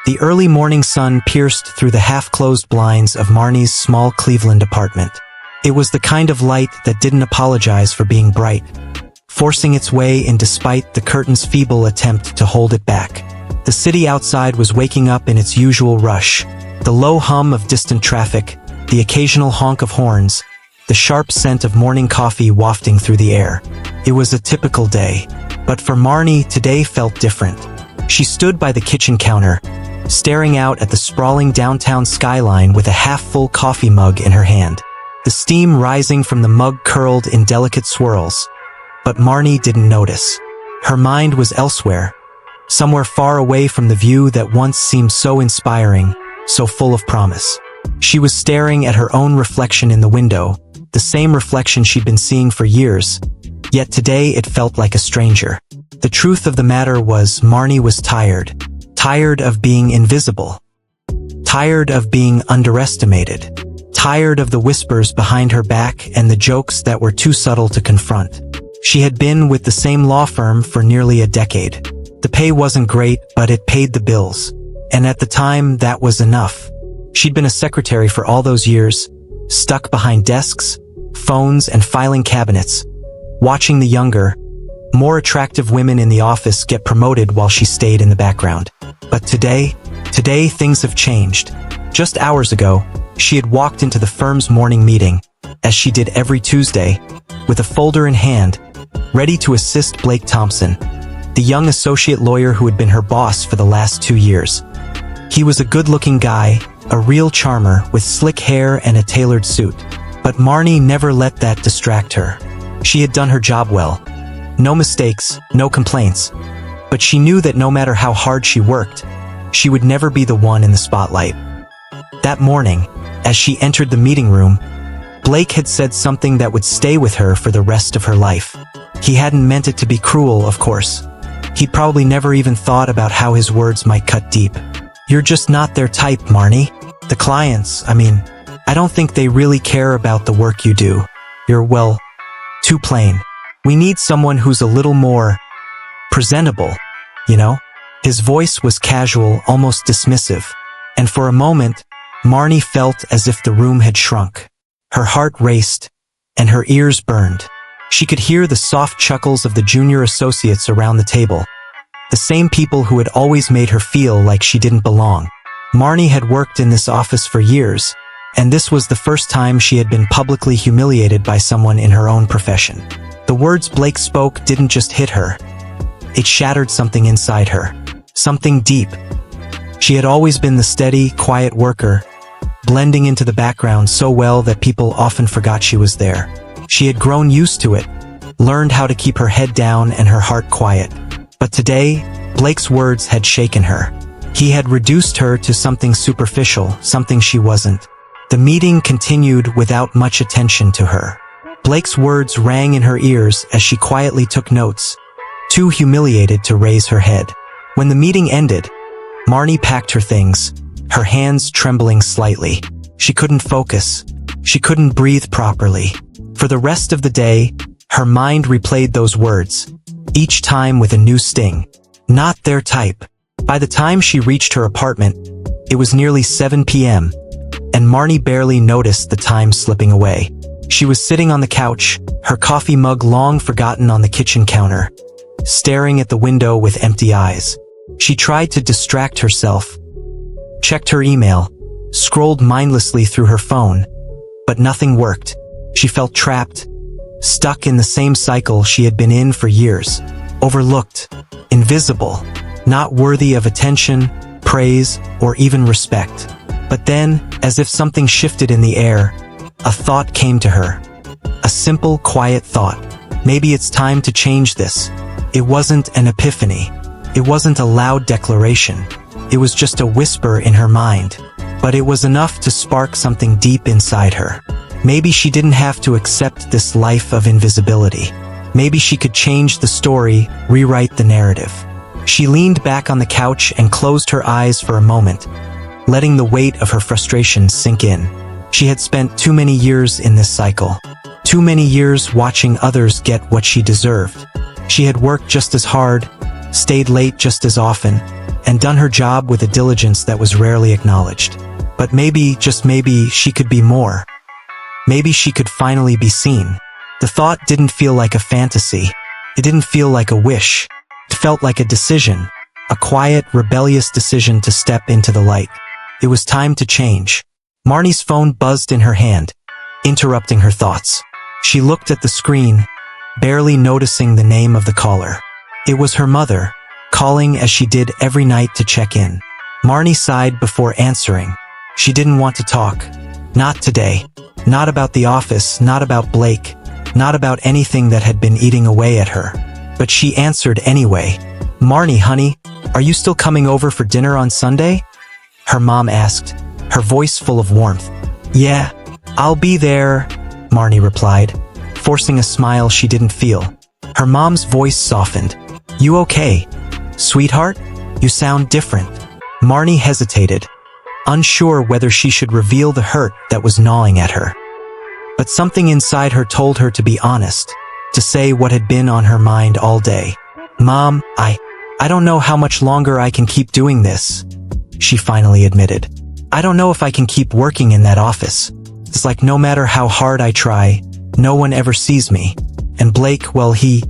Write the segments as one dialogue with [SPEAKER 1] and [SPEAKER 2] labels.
[SPEAKER 1] The early morning sun pierced through the half-closed blinds of Marnie's small Cleveland apartment. It was the kind of light that didn't apologize for being bright, forcing its way in despite the curtain's feeble attempt to hold it back. The city outside was waking up in its usual rush. The low hum of distant traffic, the occasional honk of horns, the sharp scent of morning coffee wafting through the air. It was a typical day. But for Marnie, today felt different. She stood by the kitchen counter, staring out at the sprawling downtown skyline with a half-full coffee mug in her hand. The steam rising from the mug curled in delicate swirls. But Marnie didn't notice. Her mind was elsewhere, somewhere far away from the view that once seemed so inspiring, so full of promise. She was staring at her own reflection in the window, the same reflection she'd been seeing for years, yet today it felt like a stranger. The truth of the matter was Marnie was tired. Tired of being invisible. Tired of being underestimated. Tired of the whispers behind her back and the jokes that were too subtle to confront. She had been with the same law firm for nearly a decade. The pay wasn't great, but it paid the bills. And at the time, that was enough. She'd been a secretary for all those years, stuck behind desks, phones, and filing cabinets, watching the younger, more attractive women in the office get promoted while she stayed in the background. But today things have changed. Just hours ago, she had walked into the firm's morning meeting, as she did every Tuesday, with a folder in hand, ready to assist Blake Thompson, the young associate lawyer who had been her boss for the last 2 years. He was a good-looking guy, a real charmer with slick hair and a tailored suit. But Marnie never let that distract her. She had done her job well. No mistakes, no complaints. But she knew that no matter how hard she worked, she would never be the one in the spotlight. That morning, as she entered the meeting room, Blake had said something that would stay with her for the rest of her life. He hadn't meant it to be cruel, of course. He'd probably never even thought about how his words might cut deep. "You're just not their type, Marnie. The clients, I don't think they really care about the work you do. You're, well, too plain. We need someone who's a little more presentable, you know?" His voice was casual, almost dismissive, and for a moment, Marnie felt as if the room had shrunk. Her heart raced, and her ears burned. She could hear the soft chuckles of the junior associates around the table, the same people who had always made her feel like she didn't belong. Marnie had worked in this office for years, and this was the first time she had been publicly humiliated by someone in her own profession. The words Blake spoke didn't just hit her. It shattered something inside her, something deep. She had always been the steady, quiet worker, blending into the background so well that people often forgot she was there. She had grown used to it, learned how to keep her head down and her heart quiet. But today, Blake's words had shaken her. He had reduced her to something superficial, something she wasn't. The meeting continued without much attention to her. Blake's words rang in her ears as she quietly took notes, too humiliated to raise her head. When the meeting ended, Marnie packed her things, her hands trembling slightly. She couldn't focus. She couldn't breathe properly. For the rest of the day, her mind replayed those words, each time with a new sting. Not their type. By the time she reached her apartment, it was nearly 7 p.m., and Marnie barely noticed the time slipping away. She was sitting on the couch, her coffee mug long forgotten on the kitchen counter, staring at the window with empty eyes. She tried to distract herself, checked her email, scrolled mindlessly through her phone, but nothing worked. She felt trapped, stuck in the same cycle she had been in for years. Overlooked, invisible, not worthy of attention, praise, or even respect. But then, as if something shifted in the air, a thought came to her. A simple, quiet thought. Maybe it's time to change this. It wasn't an epiphany. It wasn't a loud declaration. It was just a whisper in her mind. But it was enough to spark something deep inside her. Maybe she didn't have to accept this life of invisibility. Maybe she could change the story, rewrite the narrative. She leaned back on the couch and closed her eyes for a moment, letting the weight of her frustration sink in. She had spent too many years in this cycle. Too many years watching others get what she deserved. She had worked just as hard, stayed late just as often, and done her job with a diligence that was rarely acknowledged. But maybe, just maybe, she could be more. Maybe she could finally be seen. The thought didn't feel like a fantasy. It didn't feel like a wish. It felt like a decision. A quiet, rebellious decision to step into the light. It was time to change. Marnie's phone buzzed in her hand, interrupting her thoughts. She looked at the screen, barely noticing the name of the caller. It was her mother, calling as she did every night to check in. Marnie sighed before answering. She didn't want to talk. Not today. Not about the office, not about Blake, not about anything that had been eating away at her. But she answered anyway. "Marnie, honey, are you still coming over for dinner on Sunday?" Her mom asked, her voice full of warmth. "Yeah, I'll be there," Marnie replied, forcing a smile she didn't feel. Her mom's voice softened. "You okay? Sweetheart? You sound different." Marnie hesitated, unsure whether she should reveal the hurt that was gnawing at her. But something inside her told her to be honest, to say what had been on her mind all day. "Mom, I don't know how much longer I can keep doing this," she finally admitted. "I don't know if I can keep working in that office. It's like no matter how hard I try, no one ever sees me. And Blake, well, he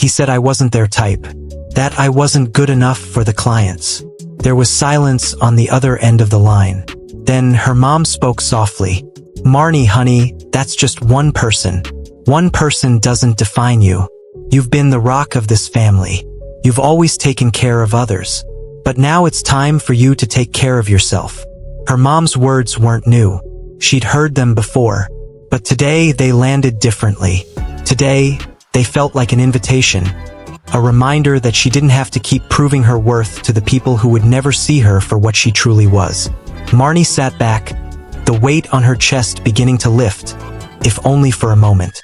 [SPEAKER 1] said I wasn't their type, that I wasn't good enough for the clients." There was silence on the other end of the line. Then her mom spoke softly. "Marnie, honey, that's just one person. One person doesn't define you. You've been the rock of this family. You've always taken care of others. But now it's time for you to take care of yourself." Her mom's words weren't new. She'd heard them before. But today they landed differently. Today, they felt like an invitation. A reminder that she didn't have to keep proving her worth to the people who would never see her for what she truly was. Marnie sat back, the weight on her chest beginning to lift, if only for a moment.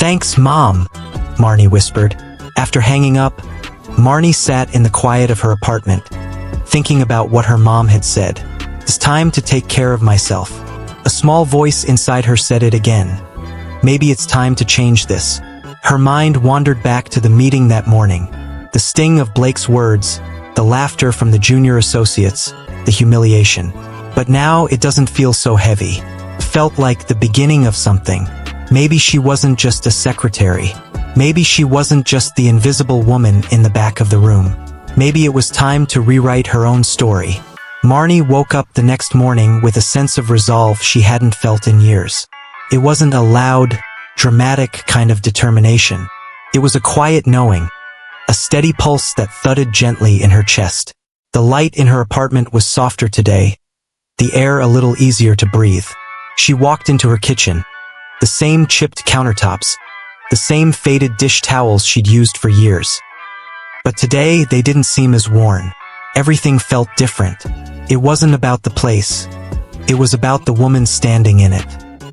[SPEAKER 1] "Thanks, Mom," Marnie whispered. After hanging up, Marnie sat in the quiet of her apartment, thinking about what her mom had said. "It's time to take care of myself." A small voice inside her said it again. Maybe it's time to change this. Her mind wandered back to the meeting that morning. The sting of Blake's words, the laughter from the junior associates, the humiliation. But now it doesn't feel so heavy. It felt like the beginning of something. Maybe she wasn't just a secretary. Maybe she wasn't just the invisible woman in the back of the room. Maybe it was time to rewrite her own story. Marnie woke up the next morning with a sense of resolve she hadn't felt in years. It wasn't a loud, dramatic kind of determination. It was a quiet knowing, a steady pulse that thudded gently in her chest. The light in her apartment was softer today, the air a little easier to breathe. She walked into her kitchen. The same chipped countertops, the same faded dish towels she'd used for years. But today, they didn't seem as worn. Everything felt different. It wasn't about the place. It was about the woman standing in it.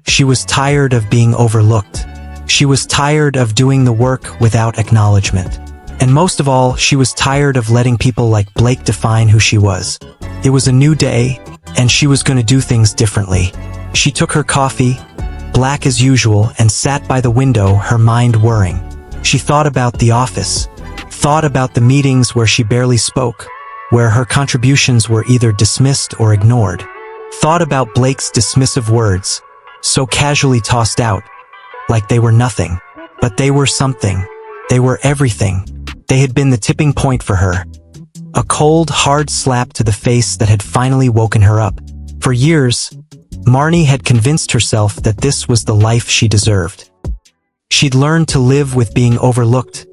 [SPEAKER 1] She was tired of being overlooked. She was tired of doing the work without acknowledgement. And most of all, she was tired of letting people like Blake define who she was. It was a new day, and she was going to do things differently. She took her coffee, black as usual, and sat by the window, her mind whirring. She thought about the office, thought about the meetings where she barely spoke, where her contributions were either dismissed or ignored. Thought about Blake's dismissive words, so casually tossed out, like they were nothing. But they were something. They were everything. They had been the tipping point for her. A cold, hard slap to the face that had finally woken her up. For years, Marnie had convinced herself that this was the life she deserved. She'd learned to live with being overlooked,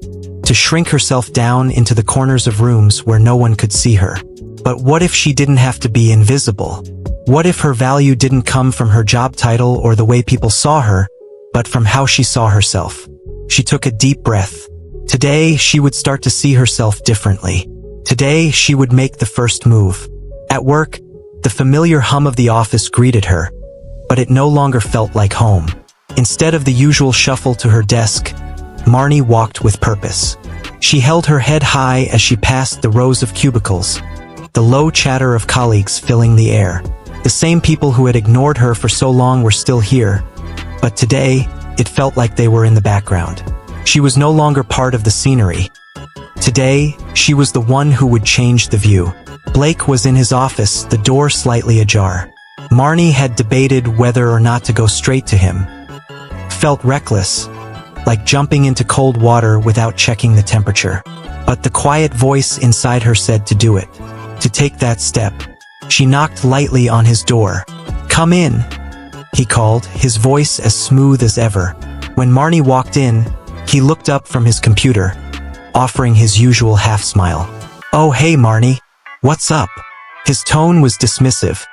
[SPEAKER 1] to shrink herself down into the corners of rooms where no one could see her. But what if she didn't have to be invisible? What if her value didn't come from her job title or the way people saw her, but from how she saw herself? She took a deep breath. Today, she would start to see herself differently. Today, she would make the first move. At work, the familiar hum of the office greeted her, but it no longer felt like home. Instead of the usual shuffle to her desk, Marnie walked with purpose. She held her head high as she passed the rows of cubicles, the low chatter of colleagues filling the air. The same people who had ignored her for so long were still here, but today, it felt like they were in the background. She was no longer part of the scenery. Today, she was the one who would change the view. Blake was in his office, the door slightly ajar. Marnie had debated whether or not to go straight to him. Felt reckless, like jumping into cold water without checking the temperature. But the quiet voice inside her said to do it, to take that step. She knocked lightly on his door. "Come in," he called, his voice as smooth as ever. When Marnie walked in, he looked up from his computer, offering his usual half-smile. "Oh, hey, Marnie. What's up?" His tone was dismissive,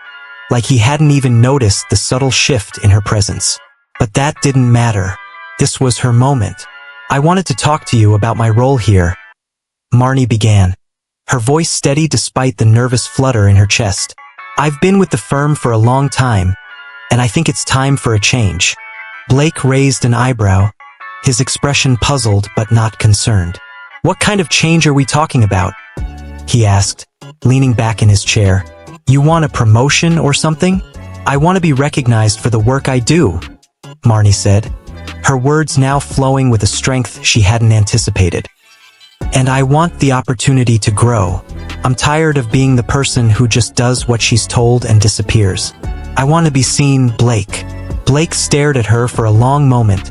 [SPEAKER 1] like he hadn't even noticed the subtle shift in her presence. But that didn't matter. This was her moment. "I wanted to talk to you about my role here," Marnie began, her voice steady despite the nervous flutter in her chest. "I've been with the firm for a long time, and I think it's time for a change." Blake raised an eyebrow, his expression puzzled but not concerned. "What kind of change are we talking about?" he asked, leaning back in his chair. "You want a promotion or something?" "I want to be recognized for the work I do," Marnie said, her words now flowing with a strength she hadn't anticipated. "And I want the opportunity to grow. I'm tired of being the person who just does what she's told and disappears. I want to be seen, Blake." Blake stared at her for a long moment,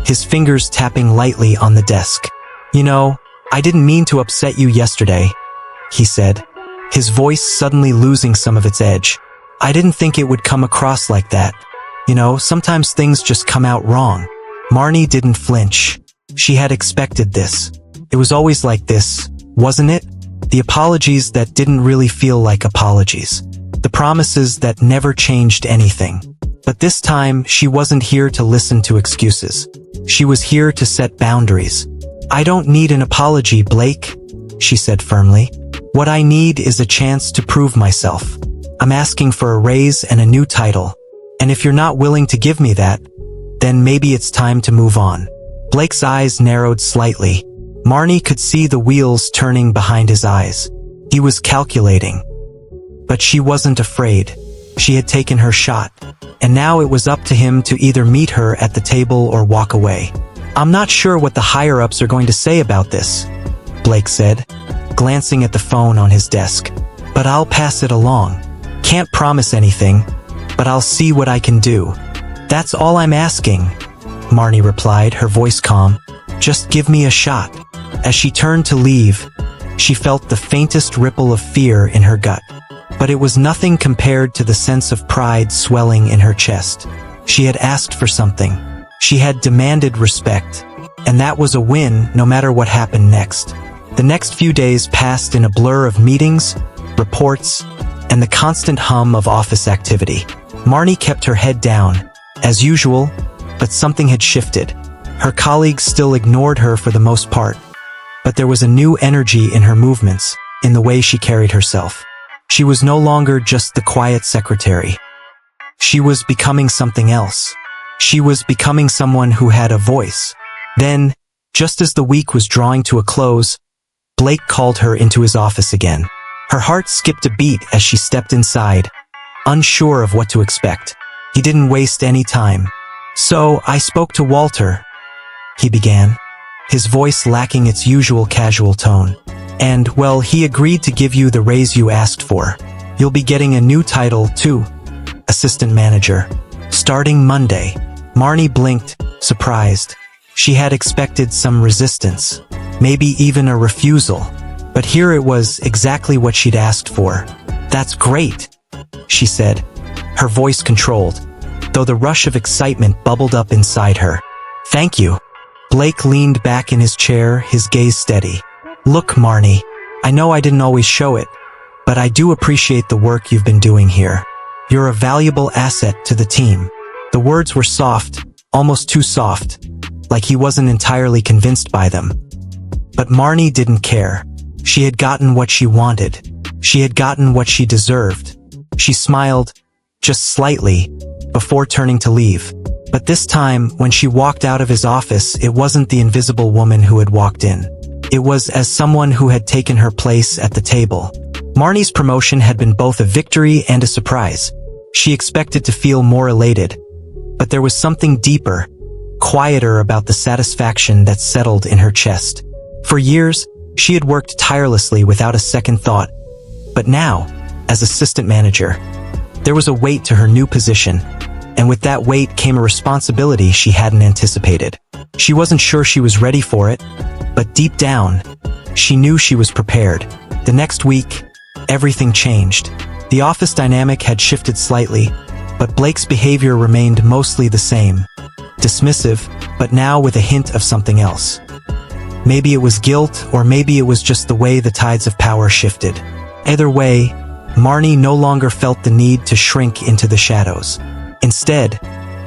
[SPEAKER 1] his fingers tapping lightly on the desk. "You know, I didn't mean to upset you yesterday," he said, his voice suddenly losing some of its edge. "I didn't think it would come across like that. You know, sometimes things just come out wrong." Marnie didn't flinch. She had expected this. It was always like this, wasn't it? The apologies that didn't really feel like apologies. The promises that never changed anything. But this time, she wasn't here to listen to excuses. She was here to set boundaries. "I don't need an apology, Blake," she said firmly. "What I need is a chance to prove myself. I'm asking for a raise and a new title. And if you're not willing to give me that, then maybe it's time to move on." Blake's eyes narrowed slightly. Marnie could see the wheels turning behind his eyes. He was calculating. But she wasn't afraid. She had taken her shot. And now it was up to him to either meet her at the table or walk away. "I'm not sure what the higher-ups are going to say about this," Blake said, glancing at the phone on his desk. "But I'll pass it along. Can't promise anything, but I'll see what I can do." "That's all I'm asking," Marnie replied, her voice calm. "Just give me a shot." As she turned to leave, she felt the faintest ripple of fear in her gut. But it was nothing compared to the sense of pride swelling in her chest. She had asked for something. She had demanded respect. And that was a win no matter what happened next. The next few days passed in a blur of meetings, reports, and the constant hum of office activity. Marnie kept her head down, as usual, but something had shifted. Her colleagues still ignored her for the most part, but there was a new energy in her movements, in the way she carried herself. She was no longer just the quiet secretary. She was becoming something else. She was becoming someone who had a voice. Then, just as the week was drawing to a close, Blake called her into his office again. Her heart skipped a beat as she stepped inside, unsure of what to expect. He didn't waste any time. "So, I spoke to Walter," he began, his voice lacking its usual casual tone. "And, well, he agreed to give you the raise you asked for. You'll be getting a new title, too. Assistant manager. Starting Monday." Marnie blinked, surprised. She had expected some resistance, maybe even a refusal. But here it was exactly what she'd asked for. "That's great," she said, her voice controlled, though the rush of excitement bubbled up inside her. "Thank you." Blake leaned back in his chair, his gaze steady. "Look, Marnie, I know I didn't always show it, but I do appreciate the work you've been doing here. You're a valuable asset to the team." The words were soft, almost too soft, like he wasn't entirely convinced by them. But Marnie didn't care. She had gotten what she wanted. She had gotten what she deserved. She smiled, just slightly, before turning to leave. But this time, when she walked out of his office, it wasn't the invisible woman who had walked in. It was as someone who had taken her place at the table. Marnie's promotion had been both a victory and a surprise. She expected to feel more elated, but there was something deeper, quieter about the satisfaction that settled in her chest. For years, She had worked tirelessly without a second thought. But now, as assistant manager, there was a weight to her new position, and with that weight came a responsibility she hadn't anticipated. She wasn't sure she was ready for it, but deep down, she knew she was prepared. The next week, everything changed. The office dynamic had shifted slightly, but Blake's behavior remained mostly the same. Dismissive, but now with a hint of something else. Maybe it was guilt, or maybe it was just the way the tides of power shifted. Either way, Marnie no longer felt the need to shrink into the shadows. Instead,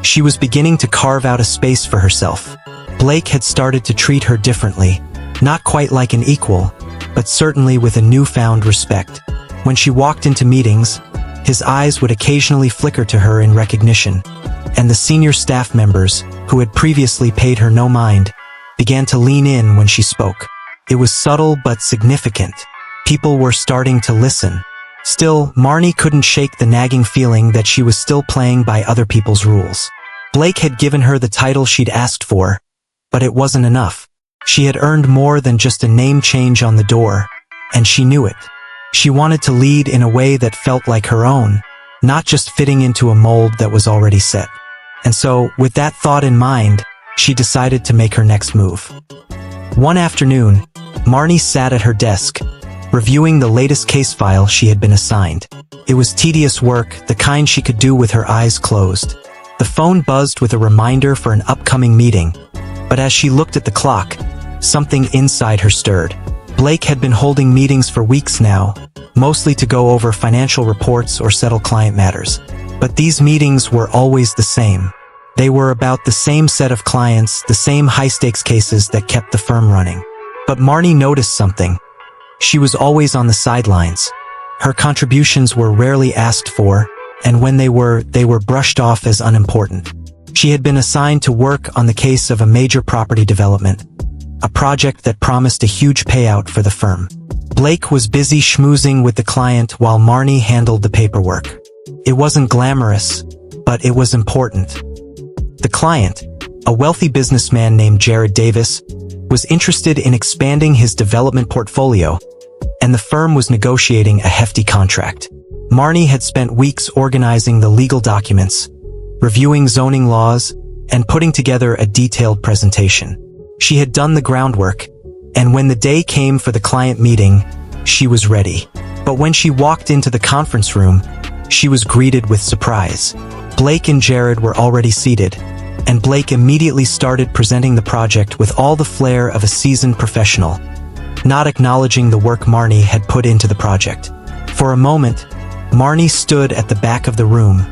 [SPEAKER 1] she was beginning to carve out a space for herself. Blake had started to treat her differently, not quite like an equal, but certainly with a newfound respect. When she walked into meetings, his eyes would occasionally flicker to her in recognition, and the senior staff members, who had previously paid her no mind, began to lean in when she spoke. It was subtle but significant. People were starting to listen. Still, Marnie couldn't shake the nagging feeling that she was still playing by other people's rules. Blake had given her the title she'd asked for, but it wasn't enough. She had earned more than just a name change on the door, and she knew it. She wanted to lead in a way that felt like her own, not just fitting into a mold that was already set. And so, with that thought in mind, she decided to make her next move. One afternoon, Marnie sat at her desk, reviewing the latest case file she had been assigned. It was tedious work, the kind she could do with her eyes closed. The phone buzzed with a reminder for an upcoming meeting, but as she looked at the clock, something inside her stirred. Blake had been holding meetings for weeks now, mostly to go over financial reports or settle client matters. But these meetings were always the same. They were about the same set of clients, the same high-stakes cases that kept the firm running. But Marnie noticed something. She was always on the sidelines. Her contributions were rarely asked for, and when they were brushed off as unimportant. She had been assigned to work on the case of a major property development, a project that promised a huge payout for the firm. Blake was busy schmoozing with the client while Marnie handled the paperwork. It wasn't glamorous, but it was important. The client, a wealthy businessman named Jared Davis, was interested in expanding his development portfolio, and the firm was negotiating a hefty contract. Marnie had spent weeks organizing the legal documents, reviewing zoning laws, and putting together a detailed presentation. She had done the groundwork, and when the day came for the client meeting, she was ready. But when she walked into the conference room, she was greeted with surprise. Blake and Jared were already seated, and Blake immediately started presenting the project with all the flair of a seasoned professional, not acknowledging the work Marnie had put into the project. For a moment, Marnie stood at the back of the room,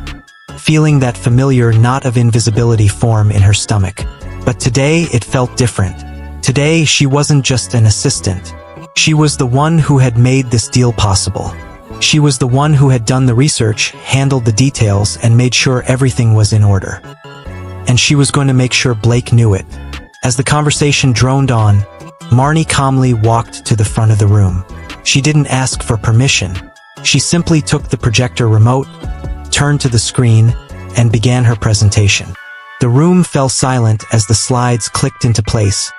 [SPEAKER 1] feeling that familiar knot of invisibility form in her stomach. But today it felt different. Today she wasn't just an assistant. She was the one who had made this deal possible. She was the one who had done the research, handled the details, and made sure everything was in order. And she was going to make sure Blake knew it. As the conversation droned on, Marnie calmly walked to the front of the room. She didn't ask for permission. She simply took the projector remote, turned to the screen, and began her presentation. The room fell silent as the slides clicked into place,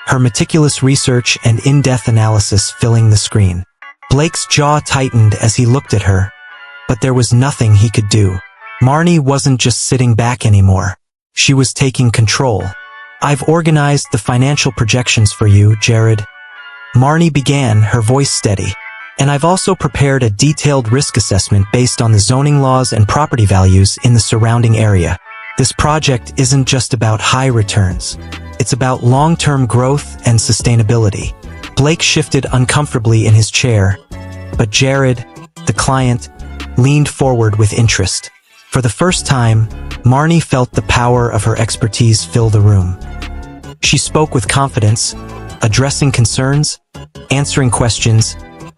[SPEAKER 1] her meticulous research and in-depth analysis filling the screen. Blake's jaw tightened as he looked at her, but there was nothing he could do. Marnie wasn't just sitting back anymore. She was taking control. "I've organized the financial projections for you, Jared," Marnie began, her voice steady. "And I've also prepared a detailed risk assessment based on the zoning laws and property values in the surrounding area. This project isn't just about high returns. It's about long-term growth and sustainability." Blake shifted uncomfortably in his chair, but Jared, the client, leaned forward with interest. For the first time, Marnie felt the power of her expertise fill the room. She spoke with confidence, addressing concerns, answering questions,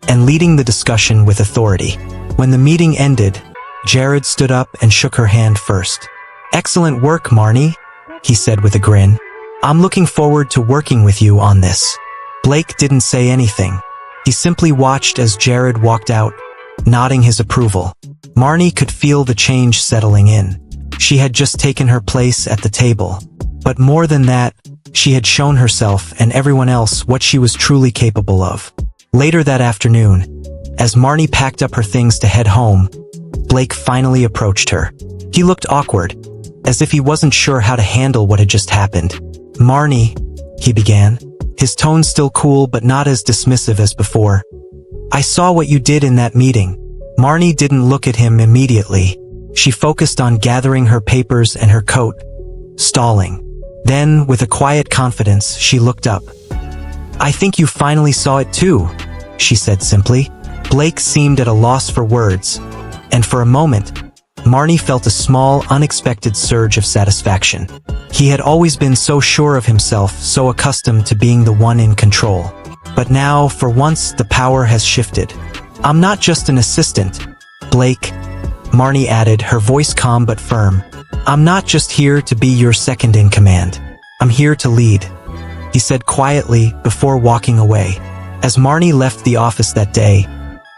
[SPEAKER 1] and leading the discussion with authority. When the meeting ended, Jared stood up and shook her hand first. "Excellent work, Marnie," he said with a grin. "I'm looking forward to working with you on this." Blake didn't say anything. He simply watched as Jared walked out, nodding his approval. Marnie could feel the change settling in. She had just taken her place at the table. But more than that, She had shown herself and everyone else what she was truly capable of. Later that afternoon, as Marnie packed up her things to head home, Blake finally approached her. He looked awkward, as if he wasn't sure how to handle what had just happened. "Marnie," he began, his tone still cool but not as dismissive as before. "I saw what you did in that meeting." Marnie didn't look at him immediately. She focused on gathering her papers and her coat, stalling. Then, with a quiet confidence, she looked up. "I think you finally saw it too," she said simply. Blake seemed at a loss for words, and for a moment, Marnie felt a small, unexpected surge of satisfaction. He had always been so sure of himself, so accustomed to being the one in control. But now, for once, the power has shifted. "I'm not just an assistant, Blake," Marnie added, her voice calm but firm. "I'm not just here to be your second in command. I'm here to lead," he said quietly before walking away. As Marnie left the office that day,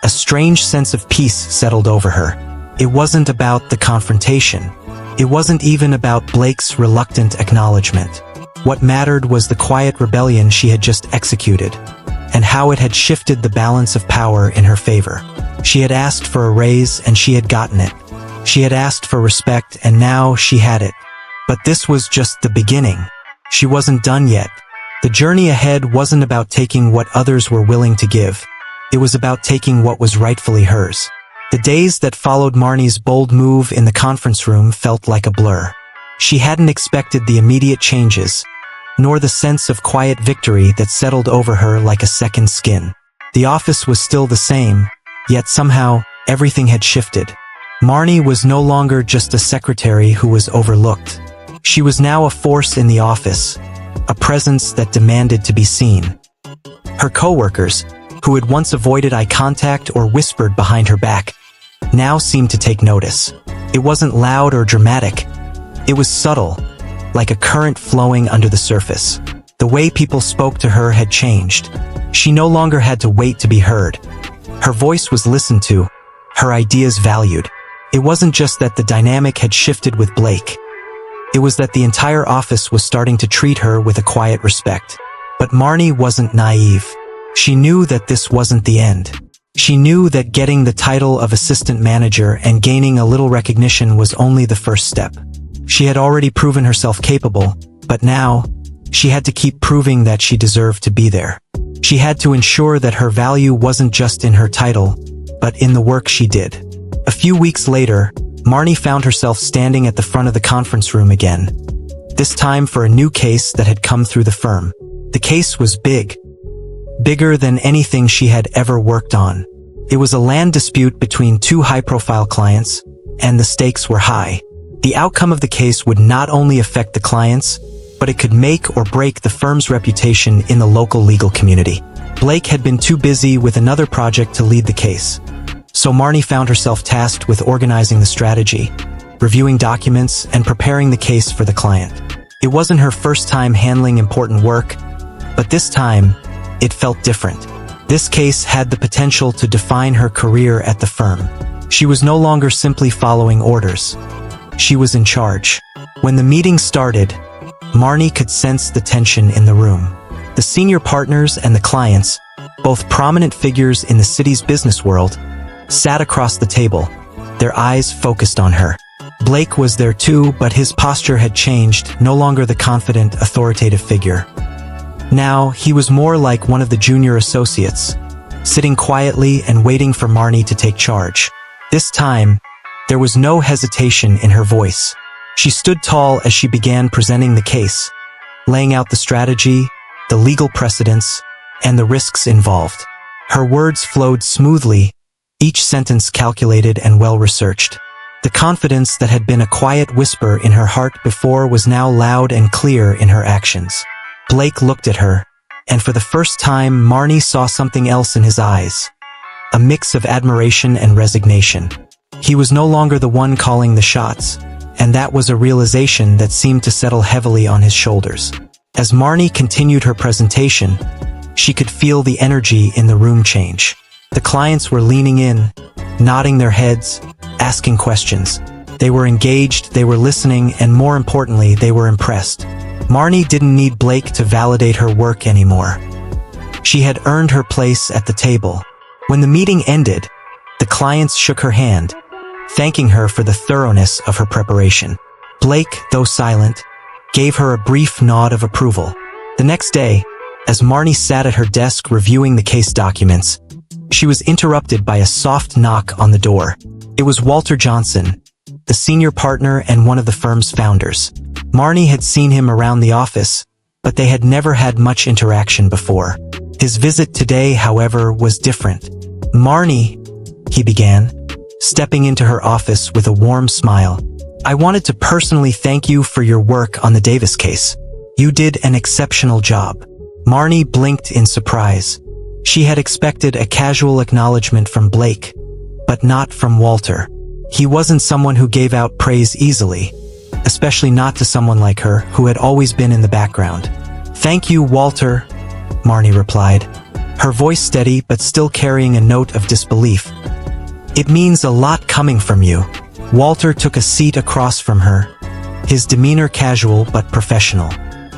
[SPEAKER 1] a strange sense of peace settled over her. It wasn't about the confrontation. It wasn't even about Blake's reluctant acknowledgement. What mattered was the quiet rebellion she had just executed, and how it had shifted the balance of power in her favor. She had asked for a raise and she had gotten it. She had asked for respect and now she had it. But this was just the beginning. She wasn't done yet. The journey ahead wasn't about taking what others were willing to give. It was about taking what was rightfully hers. The days that followed Marnie's bold move in the conference room felt like a blur. She hadn't expected the immediate changes, nor the sense of quiet victory that settled over her like a second skin. The office was still the same, yet somehow, everything had shifted. Marnie was no longer just a secretary who was overlooked. She was now a force in the office, a presence that demanded to be seen. Her coworkers, who had once avoided eye contact or whispered behind her back, now seemed to take notice. It wasn't loud or dramatic. It was subtle, like a current flowing under the surface. The way people spoke to her had changed. She no longer had to wait to be heard. Her voice was listened to, her ideas valued. It wasn't just that the dynamic had shifted with Blake. It was that the entire office was starting to treat her with a quiet respect. But Marnie wasn't naive. She knew that this wasn't the end. She knew that getting the title of assistant manager and gaining a little recognition was only the first step. She had already proven herself capable, but now, she had to keep proving that she deserved to be there. She had to ensure that her value wasn't just in her title, but in the work she did. A few weeks later, Marnie found herself standing at the front of the conference room again, this time for a new case that had come through the firm. The case was big. Bigger than anything she had ever worked on. It was a land dispute between two high-profile clients, and the stakes were high. The outcome of the case would not only affect the clients, but it could make or break the firm's reputation in the local legal community. Blake had been too busy with another project to lead the case, so Marnie found herself tasked with organizing the strategy, reviewing documents, and preparing the case for the client. It wasn't her first time handling important work, but this time, it felt different. This case had the potential to define her career at the firm. She was no longer simply following orders. She was in charge. When the meeting started, Marnie could sense the tension in the room. The senior partners and the clients, both prominent figures in the city's business world, sat across the table, their eyes focused on her. Blake was there too, but his posture had changed, no longer the confident, authoritative figure. Now, he was more like one of the junior associates, sitting quietly and waiting for Marnie to take charge. This time, there was no hesitation in her voice. She stood tall as she began presenting the case, laying out the strategy, the legal precedents, and the risks involved. Her words flowed smoothly, each sentence calculated and well-researched. The confidence that had been a quiet whisper in her heart before was now loud and clear in her actions. Blake looked at her, and for the first time Marnie saw something else in his eyes. A mix of admiration and resignation. He was no longer the one calling the shots, and that was a realization that seemed to settle heavily on his shoulders. As Marnie continued her presentation, she could feel the energy in the room change. The clients were leaning in, nodding their heads, asking questions. They were engaged, they were listening, and more importantly, they were impressed. Marnie didn't need Blake to validate her work anymore. She had earned her place at the table. When the meeting ended, the clients shook her hand, thanking her for the thoroughness of her preparation. Blake, though silent, gave her a brief nod of approval. The next day, as Marnie sat at her desk reviewing the case documents, she was interrupted by a soft knock on the door. It was Walter Johnson, the senior partner and one of the firm's founders. Marnie had seen him around the office, but they had never had much interaction before. His visit today, however, was different. "Marnie," he began, stepping into her office with a warm smile, "I wanted to personally thank you for your work on the Davis case. You did an exceptional job." Marnie blinked in surprise. She had expected a casual acknowledgement from Blake, but not from Walter. He wasn't someone who gave out praise easily, especially not to someone like her who had always been in the background. "Thank you, Walter," Marnie replied, her voice steady but still carrying a note of disbelief. "It means a lot coming from you." Walter took a seat across from her, his demeanor casual but professional.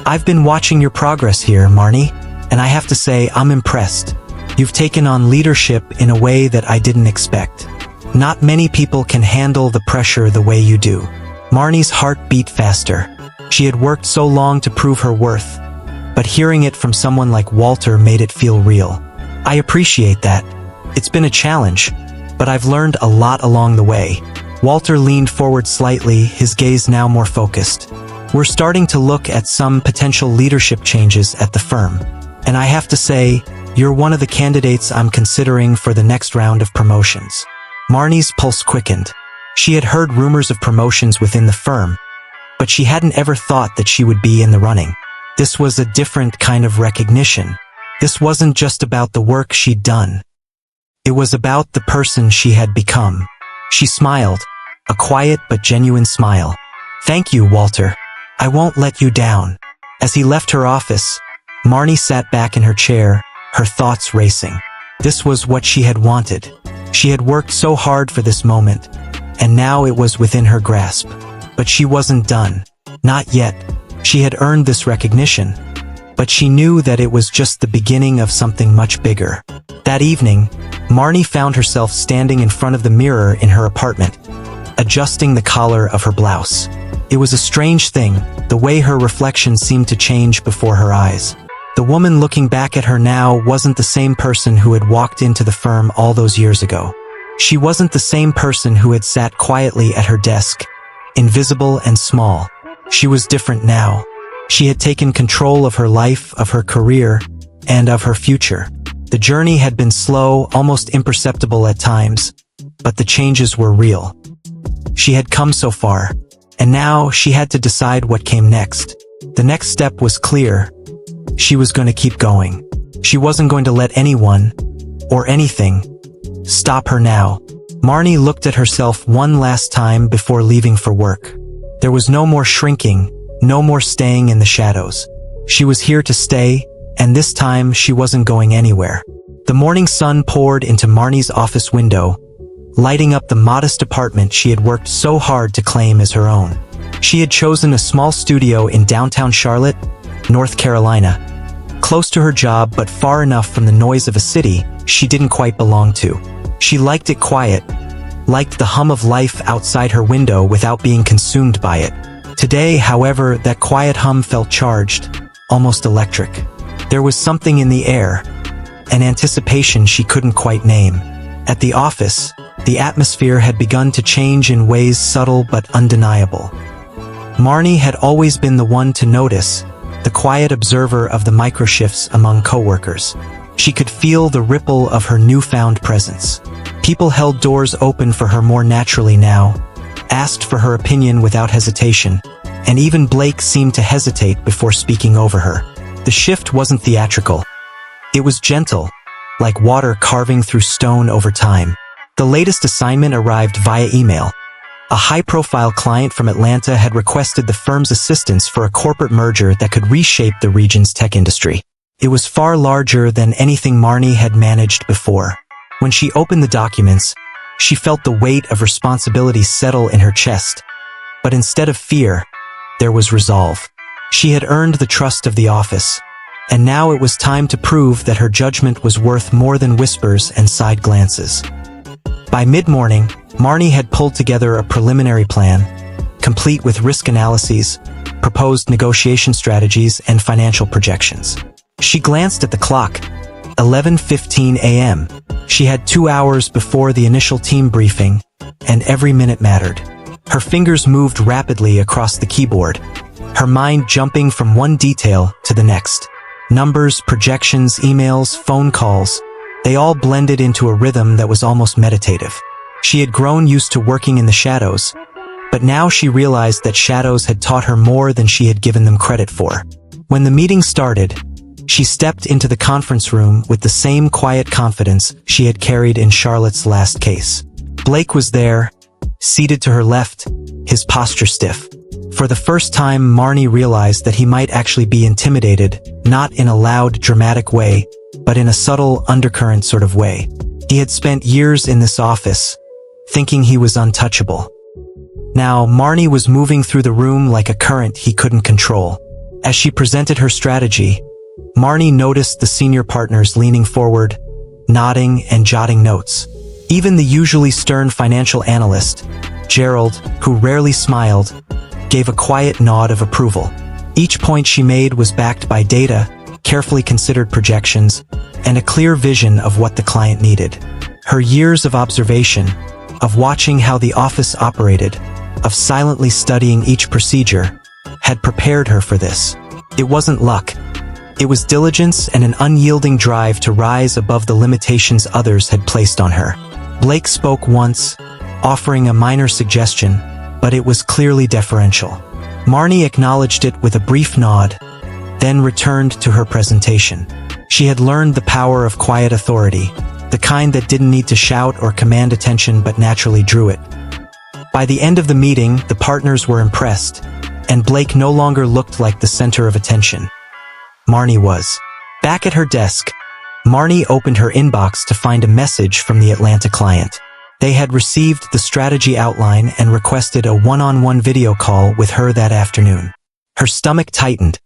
[SPEAKER 1] "I've been watching your progress here, Marnie, and I have to say I'm impressed. You've taken on leadership in a way that I didn't expect. Not many people can handle the pressure the way you do." Marnie's heart beat faster. She had worked so long to prove her worth, but hearing it from someone like Walter made it feel real. "I appreciate that. It's been a challenge, but I've learned a lot along the way." Walter leaned forward slightly, his gaze now more focused. "We're starting to look at some potential leadership changes at the firm, and I have to say, you're one of the candidates I'm considering for the next round of promotions." Marnie's pulse quickened. She had heard rumors of promotions within the firm, but she hadn't ever thought that she would be in the running. This was a different kind of recognition. This wasn't just about the work she'd done. It was about the person she had become. She smiled, a quiet but genuine smile. "Thank you, Walter. I won't let you down." As he left her office, Marnie sat back in her chair, her thoughts racing. This was what she had wanted. She had worked so hard for this moment, and now it was within her grasp. But she wasn't done. Not yet. She had earned this recognition, but she knew that it was just the beginning of something much bigger. That evening, Marnie found herself standing in front of the mirror in her apartment, adjusting the collar of her blouse. It was a strange thing, the way her reflection seemed to change before her eyes. The woman looking back at her now wasn't the same person who had walked into the firm all those years ago. She wasn't the same person who had sat quietly at her desk, invisible and small. She was different now. She had taken control of her life, of her career, and of her future. The journey had been slow, almost imperceptible at times, but the changes were real. She had come so far, and now she had to decide what came next. The next step was clear. She was going to keep going. She wasn't going to let anyone, or anything, stop her now. Marnie looked at herself one last time before leaving for work. There was no more shrinking, no more staying in the shadows. She was here to stay, and this time she wasn't going anywhere. The morning sun poured into Marnie's office window, lighting up the modest apartment she had worked so hard to claim as her own. She had chosen a small studio in downtown Charlotte, North Carolina, close to her job but far enough from the noise of a city she didn't quite belong to. She liked it quiet, liked the hum of life outside her window without being consumed by it. Today, however, that quiet hum felt charged, almost electric. There was something in the air, an anticipation she couldn't quite name. At the office, the atmosphere had begun to change in ways subtle but undeniable. Marnie had always been the one to notice, the quiet observer of the microshifts among coworkers. She could feel the ripple of her newfound presence. People held doors open for her more naturally now, asked for her opinion without hesitation, and even Blake seemed to hesitate before speaking over her. The shift wasn't theatrical. It was gentle, like water carving through stone over time. The latest assignment arrived via email. A high-profile client from Atlanta had requested the firm's assistance for a corporate merger that could reshape the region's tech industry. It was far larger than anything Marnie had managed before. When she opened the documents, she felt the weight of responsibility settle in her chest. But instead of fear, there was resolve. She had earned the trust of the office, and now it was time to prove that her judgment was worth more than whispers and side glances. By mid-morning, Marnie had pulled together a preliminary plan, complete with risk analyses, proposed negotiation strategies, and financial projections. She glanced at the clock. 11:15 a.m. She had 2 hours before the initial team briefing, and every minute mattered. Her fingers moved rapidly across the keyboard, her mind jumping from one detail to the next. Numbers, projections, emails, phone calls, they all blended into a rhythm that was almost meditative. She had grown used to working in the shadows, but now she realized that shadows had taught her more than she had given them credit for. When the meeting started, she stepped into the conference room with the same quiet confidence she had carried in Charlotte's last case. Blake was there, seated to her left, his posture stiff. For the first time, Marnie realized that he might actually be intimidated, not in a loud, dramatic way, but in a subtle, undercurrent sort of way. He had spent years in this office, thinking he was untouchable. Now, Marnie was moving through the room like a current he couldn't control. As she presented her strategy, Marnie noticed the senior partners leaning forward, nodding and jotting notes. Even the usually stern financial analyst, Gerald, who rarely smiled, gave a quiet nod of approval. Each point she made was backed by data, carefully considered projections, and a clear vision of what the client needed. Her years of observation, of watching how the office operated, of silently studying each procedure, had prepared her for this. It wasn't luck. It was diligence and an unyielding drive to rise above the limitations others had placed on her. Blake spoke once, offering a minor suggestion, but it was clearly deferential. Marnie acknowledged it with a brief nod, then returned to her presentation. She had learned the power of quiet authority, the kind that didn't need to shout or command attention but naturally drew it. By the end of the meeting, the partners were impressed, and Blake no longer looked like the center of attention. Marnie was. Back at her desk, Marnie opened her inbox to find a message from the Atlanta client. They had received the strategy outline and requested a one-on-one video call with her that afternoon. Her stomach tightened,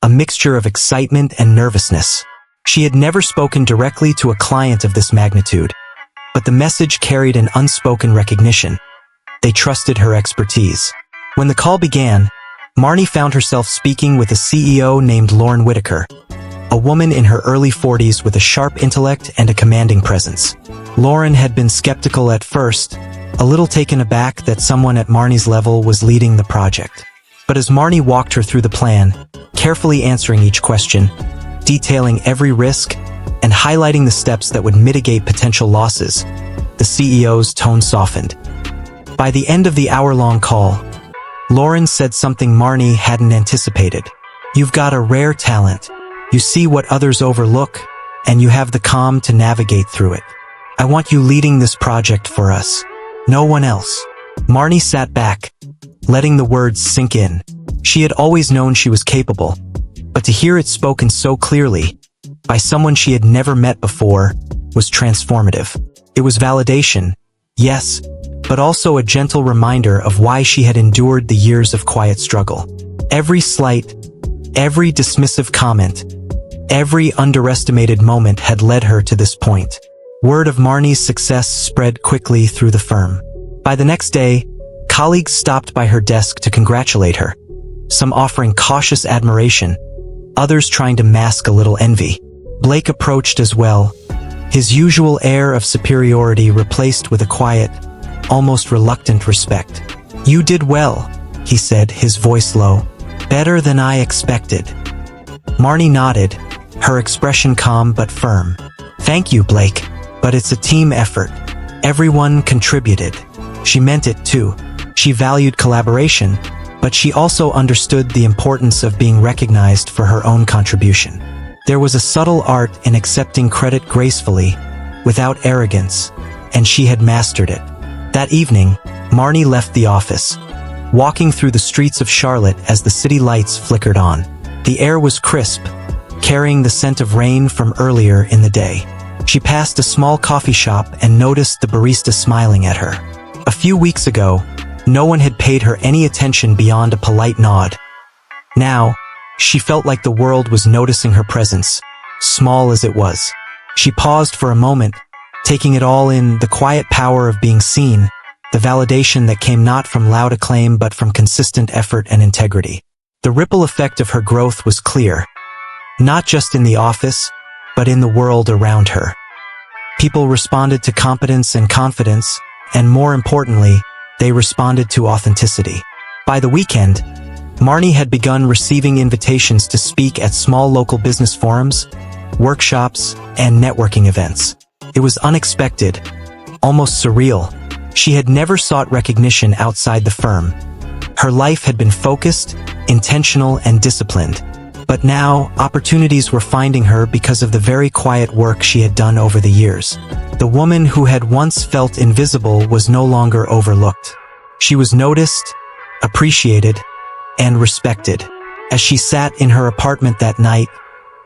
[SPEAKER 1] a mixture of excitement and nervousness. She had never spoken directly to a client of this magnitude, but the message carried an unspoken recognition. They trusted her expertise. When the call began, Marnie found herself speaking with a CEO named Lauren Whitaker, a woman in her early 40s with a sharp intellect and a commanding presence. Lauren had been skeptical at first, a little taken aback that someone at Marnie's level was leading the project. But as Marnie walked her through the plan, carefully answering each question, detailing every risk, and highlighting the steps that would mitigate potential losses, the CEO's tone softened. By the end of the hour-long call, Lauren said something Marnie hadn't anticipated. "You've got a rare talent. You see what others overlook, and you have the calm to navigate through it. I want you leading this project for us. No one else." Marnie sat back, letting the words sink in. She had always known she was capable, but to hear it spoken so clearly, by someone she had never met before, was transformative. It was validation, yes, but also a gentle reminder of why she had endured the years of quiet struggle. Every slight, every dismissive comment, every underestimated moment had led her to this point. Word of Marnie's success spread quickly through the firm. By the next day, colleagues stopped by her desk to congratulate her, some offering cautious admiration, others trying to mask a little envy. Blake approached as well, his usual air of superiority replaced with a quiet, almost reluctant respect. "You did well," he said, his voice low. "Better than I expected." Marnie nodded, her expression calm but firm. "Thank you, Blake, but it's a team effort. Everyone contributed." She meant it too. She valued collaboration, but she also understood the importance of being recognized for her own contribution. There was a subtle art in accepting credit gracefully, without arrogance, and she had mastered it. That evening, Marnie left the office, walking through the streets of Charlotte as the city lights flickered on. The air was crisp, carrying the scent of rain from earlier in the day. She passed a small coffee shop and noticed the barista smiling at her. A few weeks ago, no one had paid her any attention beyond a polite nod. Now, She felt like the world was noticing her presence, small as it was. She paused for a moment, taking it all in, the quiet power of being seen, the validation that came not from loud acclaim but from consistent effort and integrity. The ripple effect of her growth was clear, not just in the office, but in the world around her. People responded to competence and confidence, and more importantly, they responded to authenticity. By the weekend, Marnie had begun receiving invitations to speak at small local business forums, workshops, and networking events. It was unexpected, almost surreal. She had never sought recognition outside the firm. Her life had been focused, intentional, and disciplined. But now, opportunities were finding her because of the very quiet work she had done over the years. The woman who had once felt invisible was no longer overlooked. She was noticed, appreciated, and respected. As she sat in her apartment that night,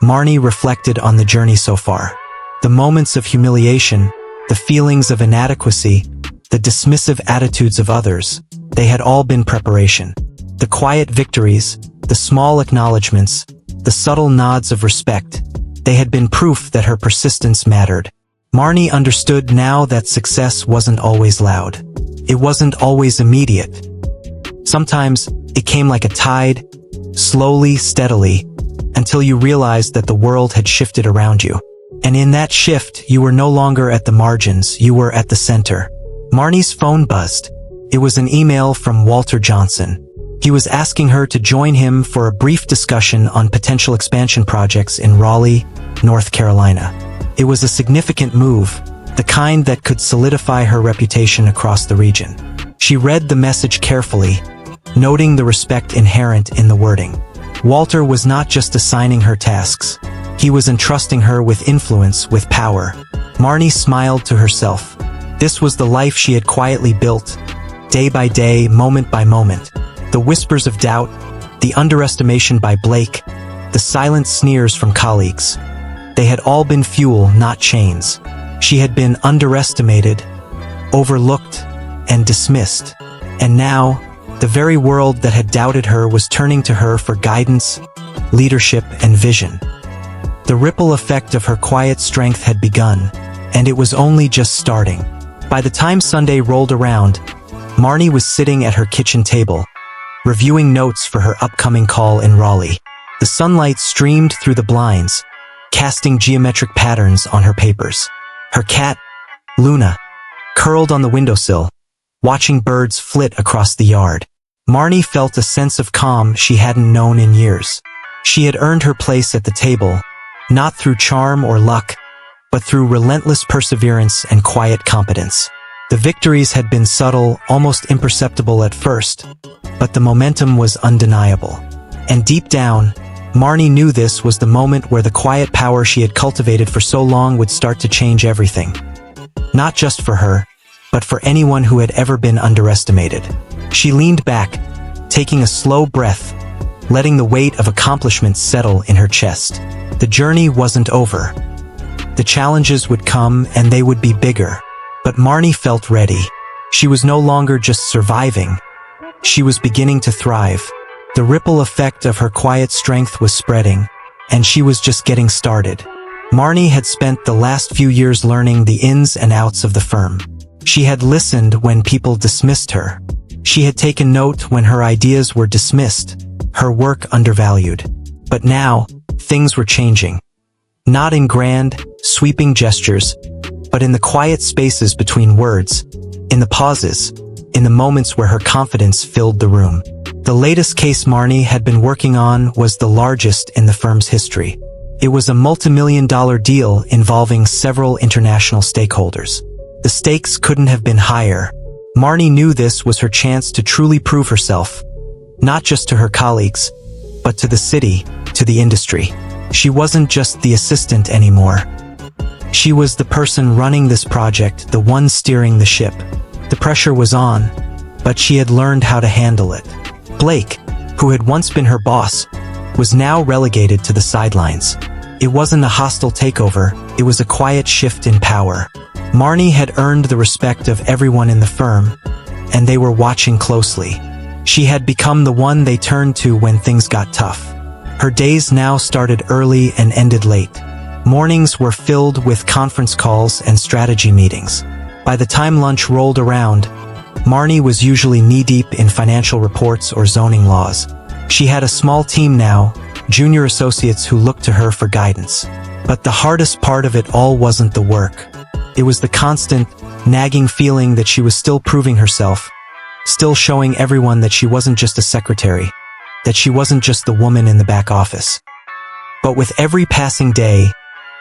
[SPEAKER 1] Marnie reflected on the journey so far. The moments of humiliation, the feelings of inadequacy, the dismissive attitudes of others, they had all been preparation. The quiet victories, the small acknowledgments, the subtle nods of respect, they had been proof that her persistence mattered. Marnie understood now that success wasn't always loud. It wasn't always immediate. Sometimes, it came like a tide, slowly, steadily, until you realized that the world had shifted around you. And in that shift, you were no longer at the margins, you were at the center. Marnie's phone buzzed. It was an email from Walter Johnson. He was asking her to join him for a brief discussion on potential expansion projects in Raleigh, North Carolina. It was a significant move, the kind that could solidify her reputation across the region. She read the message carefully, noting the respect inherent in the wording. Walter was not just assigning her tasks. He was entrusting her with influence, with power. Marnie smiled to herself. This was the life she had quietly built, day by day, moment by moment. The whispers of doubt, the underestimation by Blake, the silent sneers from colleagues. They had all been fuel, not chains. She had been underestimated, overlooked, and dismissed. And now, the very world that had doubted her was turning to her for guidance, leadership, and vision. The ripple effect of her quiet strength had begun, and it was only just starting. By the time Sunday rolled around, Marnie was sitting at her kitchen table, reviewing notes for her upcoming call in Raleigh. The sunlight streamed through the blinds, casting geometric patterns on her papers. Her cat, Luna, curled on the windowsill, watching birds flit across the yard. Marnie felt a sense of calm she hadn't known in years. She had earned her place at the table, not through charm or luck, but through relentless perseverance and quiet competence. The victories had been subtle, almost imperceptible at first, but the momentum was undeniable. And deep down, Marnie knew this was the moment where the quiet power she had cultivated for so long would start to change everything. Not just for her, but for anyone who had ever been underestimated. She leaned back, taking a slow breath, letting the weight of accomplishment settle in her chest. The journey wasn't over. The challenges would come and they would be bigger. But Marnie felt ready. She was no longer just surviving. She was beginning to thrive. The ripple effect of her quiet strength was spreading, and she was just getting started. Marnie had spent the last few years learning the ins and outs of the firm. She had listened when people dismissed her. She had taken note when her ideas were dismissed, her work undervalued. But now, things were changing. Not in grand, sweeping gestures, but in the quiet spaces between words, in the pauses, in the moments where her confidence filled the room. The latest case Marnie had been working on was the largest in the firm's history. It was a multi-million-dollar deal involving several international stakeholders. The stakes couldn't have been higher. Marnie knew this was her chance to truly prove herself, not just to her colleagues, but to the city, to the industry. She wasn't just the assistant anymore. She was the person running this project, the one steering the ship. The pressure was on, but she had learned how to handle it. Blake, who had once been her boss, was now relegated to the sidelines. It wasn't a hostile takeover, it was a quiet shift in power. Marnie had earned the respect of everyone in the firm, and they were watching closely. She had become the one they turned to when things got tough. Her days now started early and ended late. Mornings were filled with conference calls and strategy meetings. By the time lunch rolled around, Marnie was usually knee-deep in financial reports or zoning laws. She had a small team now, junior associates who looked to her for guidance. But the hardest part of it all wasn't the work. It was the constant, nagging feeling that she was still proving herself, still showing everyone that she wasn't just a secretary, that she wasn't just the woman in the back office. But with every passing day,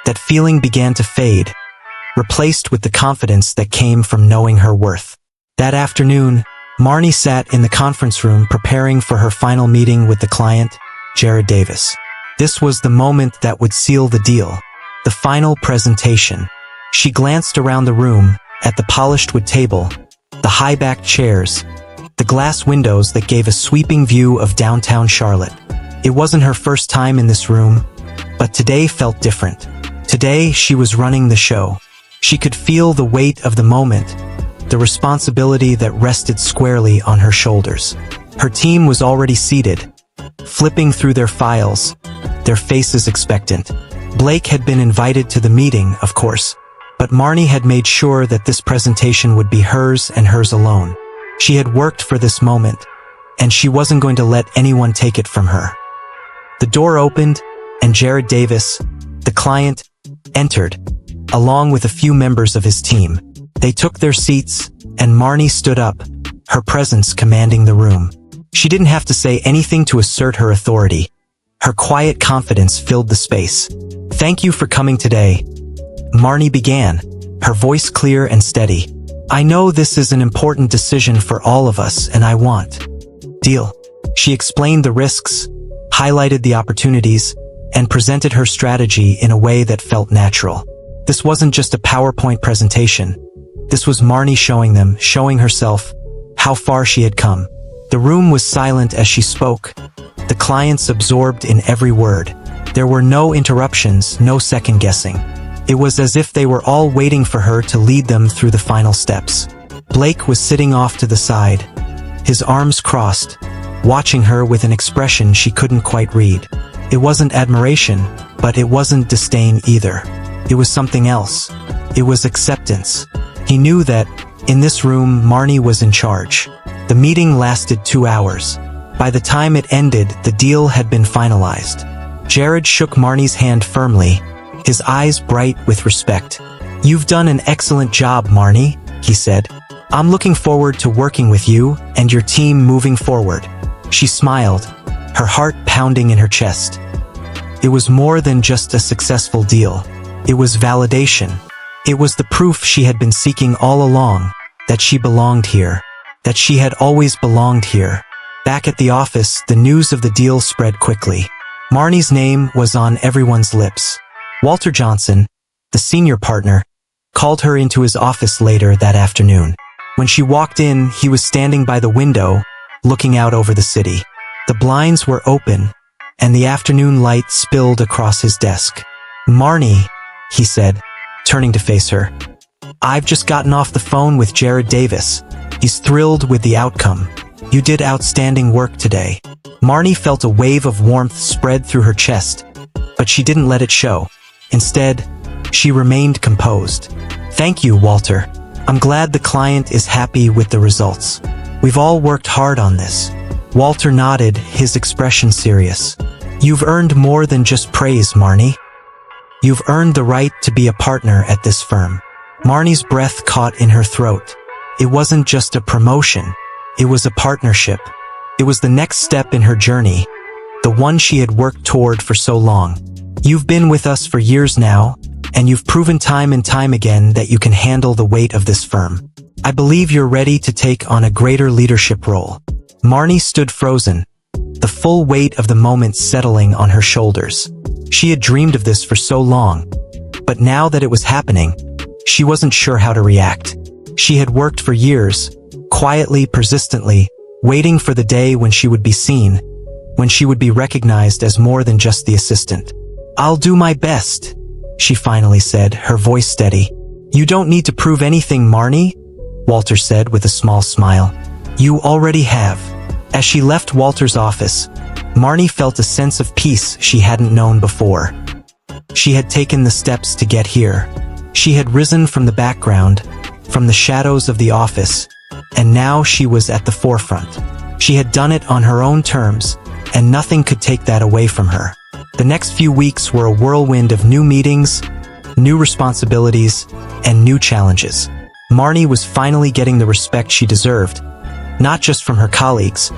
[SPEAKER 1] that feeling began to fade, replaced with the confidence that came from knowing her worth. That afternoon, Marnie sat in the conference room preparing for her final meeting with the client, Jared Davis. This was the moment that would seal the deal, the final presentation. She glanced around the room, at the polished wood table, the high-backed chairs, the glass windows that gave a sweeping view of downtown Charlotte. It wasn't her first time in this room, but today felt different. Today, she was running the show. She could feel the weight of the moment, the responsibility that rested squarely on her shoulders. Her team was already seated, flipping through their files, their faces expectant. Blake had been invited to the meeting, of course, but Marnie had made sure that this presentation would be hers and hers alone. She had worked for this moment, and she wasn't going to let anyone take it from her. The door opened, and Jared Davis, the client, entered, along with a few members of his team. They took their seats, and Marnie stood up, her presence commanding the room. She didn't have to say anything to assert her authority. Her quiet confidence filled the space. "Thank you for coming today," Marnie began, her voice clear and steady. "I know this is an important decision for all of us, and I want." "Deal." She explained the risks, highlighted the opportunities, and presented her strategy in a way that felt natural. This wasn't just a PowerPoint presentation. This was Marnie showing herself, how far she had come. The room was silent as she spoke, the clients absorbed in every word. There were no interruptions, no second-guessing. It was as if they were all waiting for her to lead them through the final steps. Blake was sitting off to the side, his arms crossed, watching her with an expression she couldn't quite read. It wasn't admiration, but it wasn't disdain either. It was something else. It was acceptance. He knew that, in this room, Marnie was in charge. The meeting lasted 2 hours. By the time it ended, the deal had been finalized. Jared shook Marnie's hand firmly, his eyes bright with respect. "You've done an excellent job, Marnie," he said. "I'm looking forward to working with you and your team moving forward." She smiled, her heart pounding in her chest. It was more than just a successful deal. It was validation. It was the proof she had been seeking all along, that she belonged here, that she had always belonged here. Back at the office, the news of the deal spread quickly. Marnie's name was on everyone's lips. Walter Johnson, the senior partner, called her into his office later that afternoon. When she walked in, he was standing by the window, looking out over the city. The blinds were open, and the afternoon light spilled across his desk. "Marnie," he said, turning to face her. "I've just gotten off the phone with Jared Davis. He's thrilled with the outcome. You did outstanding work today." Marnie felt a wave of warmth spread through her chest, but she didn't let it show. Instead, she remained composed. "Thank you, Walter. I'm glad the client is happy with the results. We've all worked hard on this." Walter nodded, his expression serious. "You've earned more than just praise, Marnie. You've earned the right to be a partner at this firm." Marnie's breath caught in her throat. It wasn't just a promotion. It was a partnership. It was the next step in her journey, the one she had worked toward for so long. "You've been with us for years now, and you've proven time and time again that you can handle the weight of this firm. I believe you're ready to take on a greater leadership role." Marnie stood frozen, the full weight of the moment settling on her shoulders. She had dreamed of this for so long, but now that it was happening, she wasn't sure how to react. She had worked for years, quietly, persistently, waiting for the day when she would be seen, when she would be recognized as more than just the assistant. "I'll do my best," she finally said, her voice steady. "You don't need to prove anything, Marnie," Walter said with a small smile. "You already have. As she left Walter's office, Marnie felt a sense of peace she hadn't known before. She had taken the steps to get here. She had risen from the background, from the shadows of the office, and now she was at the forefront. She had done it on her own terms, and nothing could take that away from her. The next few weeks were a whirlwind of new meetings, new responsibilities, and new challenges. Marnie was finally getting the respect she deserved, not just from her colleagues,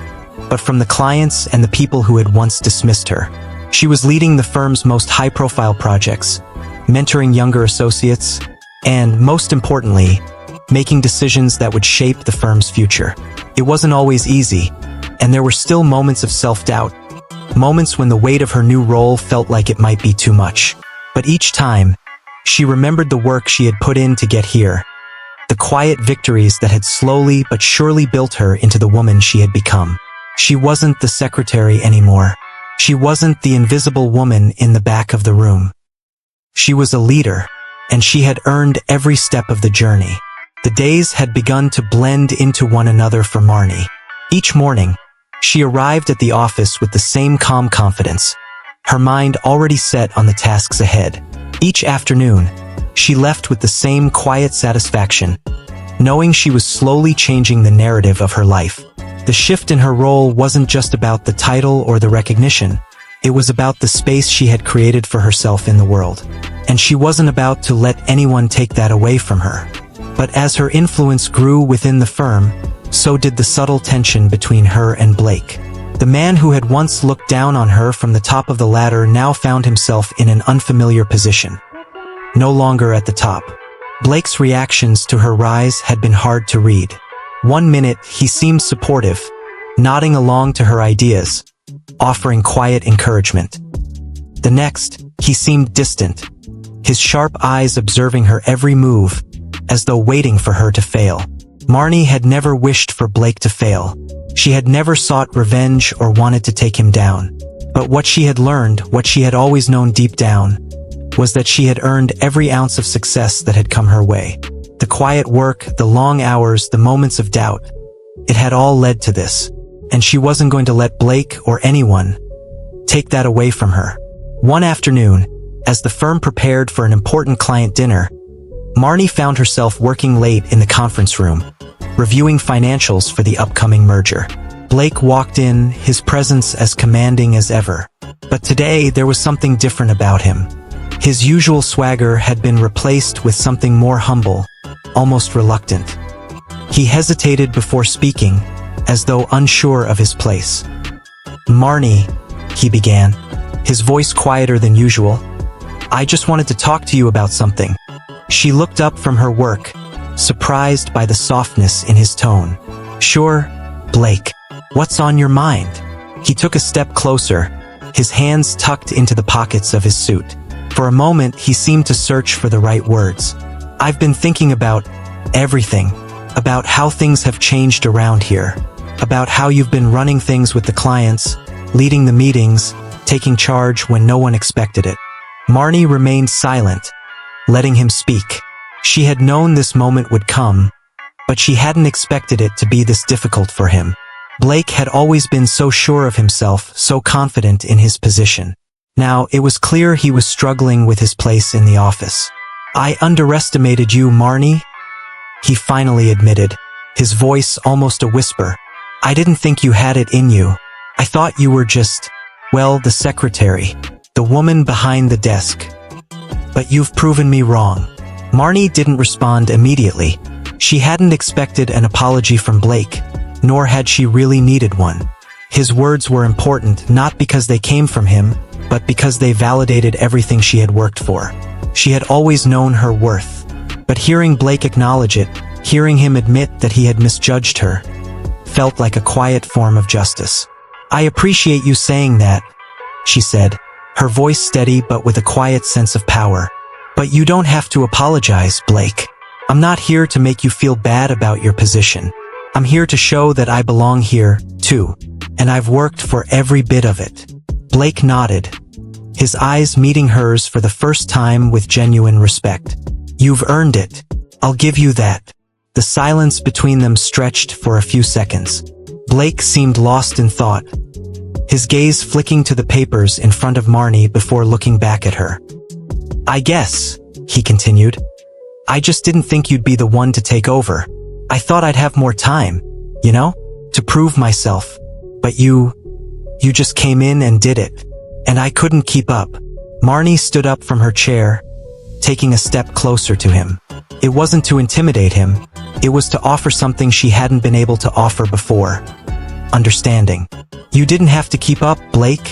[SPEAKER 1] but from the clients and the people who had once dismissed her. She was leading the firm's most high-profile projects, mentoring younger associates, and, most importantly, making decisions that would shape the firm's future. It wasn't always easy, and there were still moments of self-doubt, moments when the weight of her new role felt like it might be too much. But each time, she remembered the work she had put in to get here, the quiet victories that had slowly but surely built her into the woman she had become. She wasn't the secretary anymore. She wasn't the invisible woman in the back of the room. She was a leader, and she had earned every step of the journey. The days had begun to blend into one another for Marnie. Each morning, she arrived at the office with the same calm confidence, her mind already set on the tasks ahead. Each afternoon, she left with the same quiet satisfaction, knowing she was slowly changing the narrative of her life. The shift in her role wasn't just about the title or the recognition. It was about the space she had created for herself in the world. And she wasn't about to let anyone take that away from her. But as her influence grew within the firm, so did the subtle tension between her and Blake. The man who had once looked down on her from the top of the ladder now found himself in an unfamiliar position. No longer at the top. Blake's reactions to her rise had been hard to read. One minute, he seemed supportive, nodding along to her ideas, offering quiet encouragement. The next, he seemed distant, his sharp eyes observing her every move, as though waiting for her to fail. Marnie had never wished for Blake to fail. She had never sought revenge or wanted to take him down. But what she had learned, what she had always known deep down, was that she had earned every ounce of success that had come her way. The quiet work, the long hours, the moments of doubt. It had all led to this. And she wasn't going to let Blake or anyone take that away from her. One afternoon, as the firm prepared for an important client dinner, Marnie found herself working late in the conference room, reviewing financials for the upcoming merger. Blake walked in, his presence as commanding as ever. But today, there was something different about him. His usual swagger had been replaced with something more humble, almost reluctant. He hesitated before speaking, as though unsure of his place. "Marnie," he began, his voice quieter than usual, "I just wanted to talk to you about something." She looked up from her work, surprised by the softness in his tone. "Sure, Blake. What's on your mind?" He took a step closer, his hands tucked into the pockets of his suit. For a moment, he seemed to search for the right words. "I've been thinking about everything, about how things have changed around here, about how you've been running things with the clients, leading the meetings, taking charge when no one expected it." Marnie remained silent, letting him speak. She had known this moment would come, but she hadn't expected it to be this difficult for him. Blake had always been so sure of himself, so confident in his position. Now, it was clear he was struggling with his place in the office. "I underestimated you, Marnie," he finally admitted, his voice almost a whisper. "I didn't think you had it in you. I thought you were just, well, the secretary, the woman behind the desk. But you've proven me wrong." Marnie didn't respond immediately. She hadn't expected an apology from Blake, nor had she really needed one. His words were important not because they came from him, but because they validated everything she had worked for. She had always known her worth. But hearing Blake acknowledge it, hearing him admit that he had misjudged her, felt like a quiet form of justice. "I appreciate you saying that," she said, her voice steady but with a quiet sense of power. "But you don't have to apologize, Blake. I'm not here to make you feel bad about your position. I'm here to show that I belong here, too. And I've worked for every bit of it." Blake nodded, his eyes meeting hers for the first time with genuine respect. "You've earned it. I'll give you that." The silence between them stretched for a few seconds. Blake seemed lost in thought, his gaze flicking to the papers in front of Marnie before looking back at her. "I guess," he continued, "I just didn't think you'd be the one to take over. I thought I'd have more time, you know, to prove myself. But you just came in and did it. And I couldn't keep up." Marnie stood up from her chair, taking a step closer to him. It wasn't to intimidate him, it was to offer something she hadn't been able to offer before. Understanding. "You didn't have to keep up, Blake,"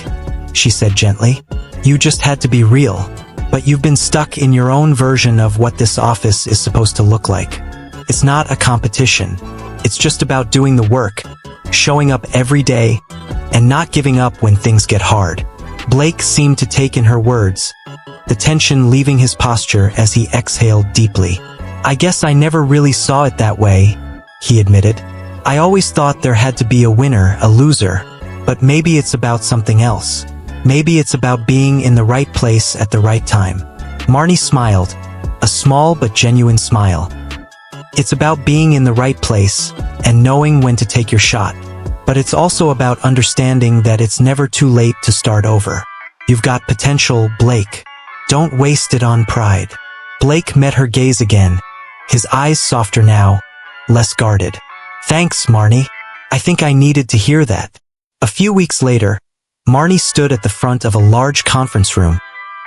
[SPEAKER 1] she said gently. "You just had to be real. But you've been stuck in your own version of what this office is supposed to look like. It's not a competition. It's just about doing the work, showing up every day, and not giving up when things get hard." Blake seemed to take in her words, the tension leaving his posture as he exhaled deeply. "I guess I never really saw it that way," he admitted. "I always thought there had to be a winner, a loser, but maybe it's about something else. Maybe it's about being in the right place at the right time." Marnie smiled, a small but genuine smile. "It's about being in the right place and knowing when to take your shot. But it's also about understanding that it's never too late to start over. You've got potential, Blake. Don't waste it on pride." Blake met her gaze again, his eyes softer now, less guarded. "Thanks, Marnie. I think I needed to hear that." A few weeks later, Marnie stood at the front of a large conference room,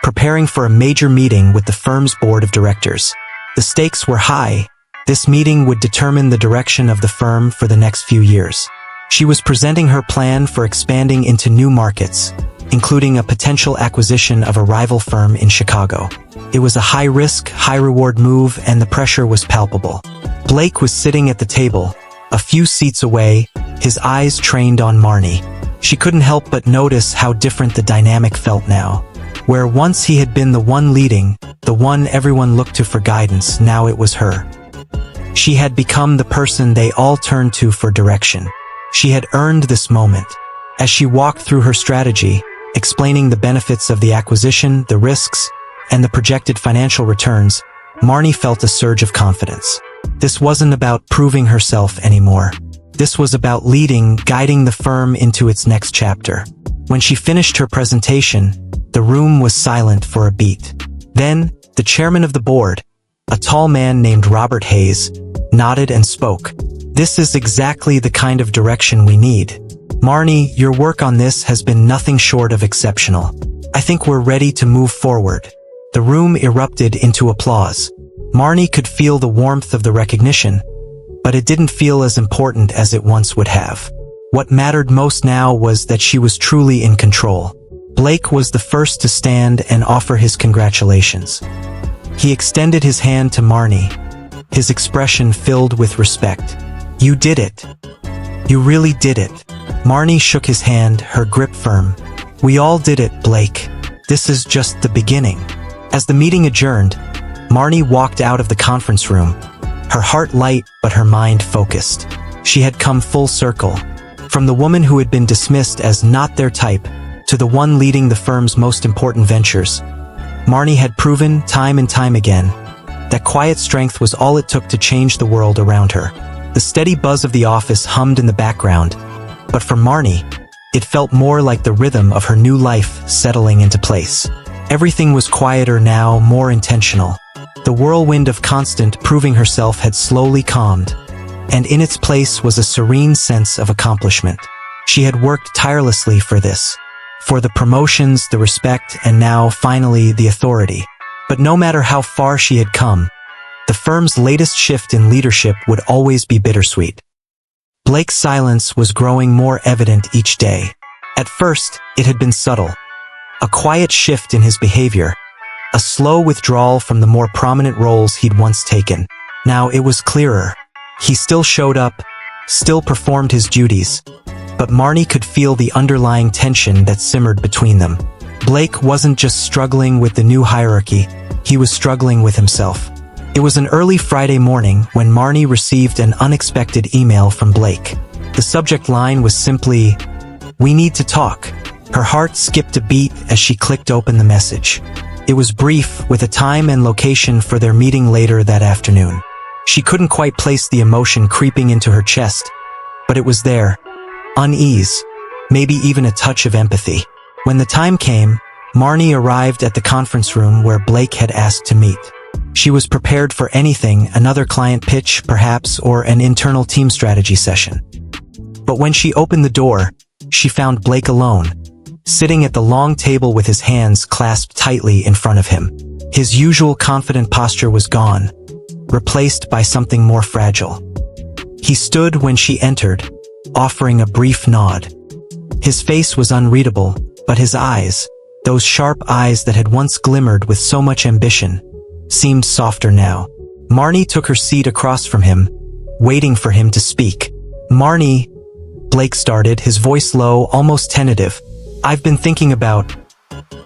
[SPEAKER 1] preparing for a major meeting with the firm's board of directors. The stakes were high. This meeting would determine the direction of the firm for the next few years. She was presenting her plan for expanding into new markets, including a potential acquisition of a rival firm in Chicago. It was a high-risk, high-reward move, and the pressure was palpable. Blake was sitting at the table, a few seats away, his eyes trained on Marnie. She couldn't help but notice how different the dynamic felt now. Where once he had been the one leading, the one everyone looked to for guidance, now it was her. She had become the person they all turned to for direction. She had earned this moment. As she walked through her strategy, explaining the benefits of the acquisition, the risks, and the projected financial returns, Marnie felt a surge of confidence. This wasn't about proving herself anymore. This was about leading, guiding the firm into its next chapter. When she finished her presentation, the room was silent for a beat. Then, the chairman of the board, a tall man named Robert Hayes, nodded and spoke. "This is exactly the kind of direction we need. Marnie, your work on this has been nothing short of exceptional. I think we're ready to move forward." The room erupted into applause. Marnie could feel the warmth of the recognition, but it didn't feel as important as it once would have. What mattered most now was that she was truly in control. Blake was the first to stand and offer his congratulations. He extended his hand to Marnie, his expression filled with respect. "You did it. You really did it." Marnie shook his hand, her grip firm. "We all did it, Blake. This is just the beginning." As the meeting adjourned, Marnie walked out of the conference room, her heart light but her mind focused. She had come full circle. From the woman who had been dismissed as not their type, to the one leading the firm's most important ventures, Marnie had proven time and time again that quiet strength was all it took to change the world around her. The steady buzz of the office hummed in the background, but for Marnie, it felt more like the rhythm of her new life settling into place. Everything was quieter now, more intentional. The whirlwind of constant proving herself had slowly calmed, and in its place was a serene sense of accomplishment. She had worked tirelessly for this, for the promotions, the respect, and now, finally, the authority. But no matter how far she had come, the firm's latest shift in leadership would always be bittersweet. Blake's silence was growing more evident each day. At first, it had been subtle. A quiet shift in his behavior, a slow withdrawal from the more prominent roles he'd once taken. Now it was clearer. He still showed up, still performed his duties, but Marnie could feel the underlying tension that simmered between them. Blake wasn't just struggling with the new hierarchy, he was struggling with himself. It was an early Friday morning when Marnie received an unexpected email from Blake. The subject line was simply, "We need to talk." Her heart skipped a beat as she clicked open the message. It was brief, with a time and location for their meeting later that afternoon. She couldn't quite place the emotion creeping into her chest, but it was there, unease, maybe even a touch of empathy. When the time came, Marnie arrived at the conference room where Blake had asked to meet. She was prepared for anything, another client pitch, perhaps, or an internal team strategy session. But when she opened the door, she found Blake alone, sitting at the long table with his hands clasped tightly in front of him. His usual confident posture was gone, replaced by something more fragile. He stood when she entered, offering a brief nod. His face was unreadable, but his eyes, those sharp eyes that had once glimmered with so much ambition, seemed softer now. Marnie took her seat across from him, waiting for him to speak. "Marnie," Blake started, his voice low, almost tentative. "I've been thinking about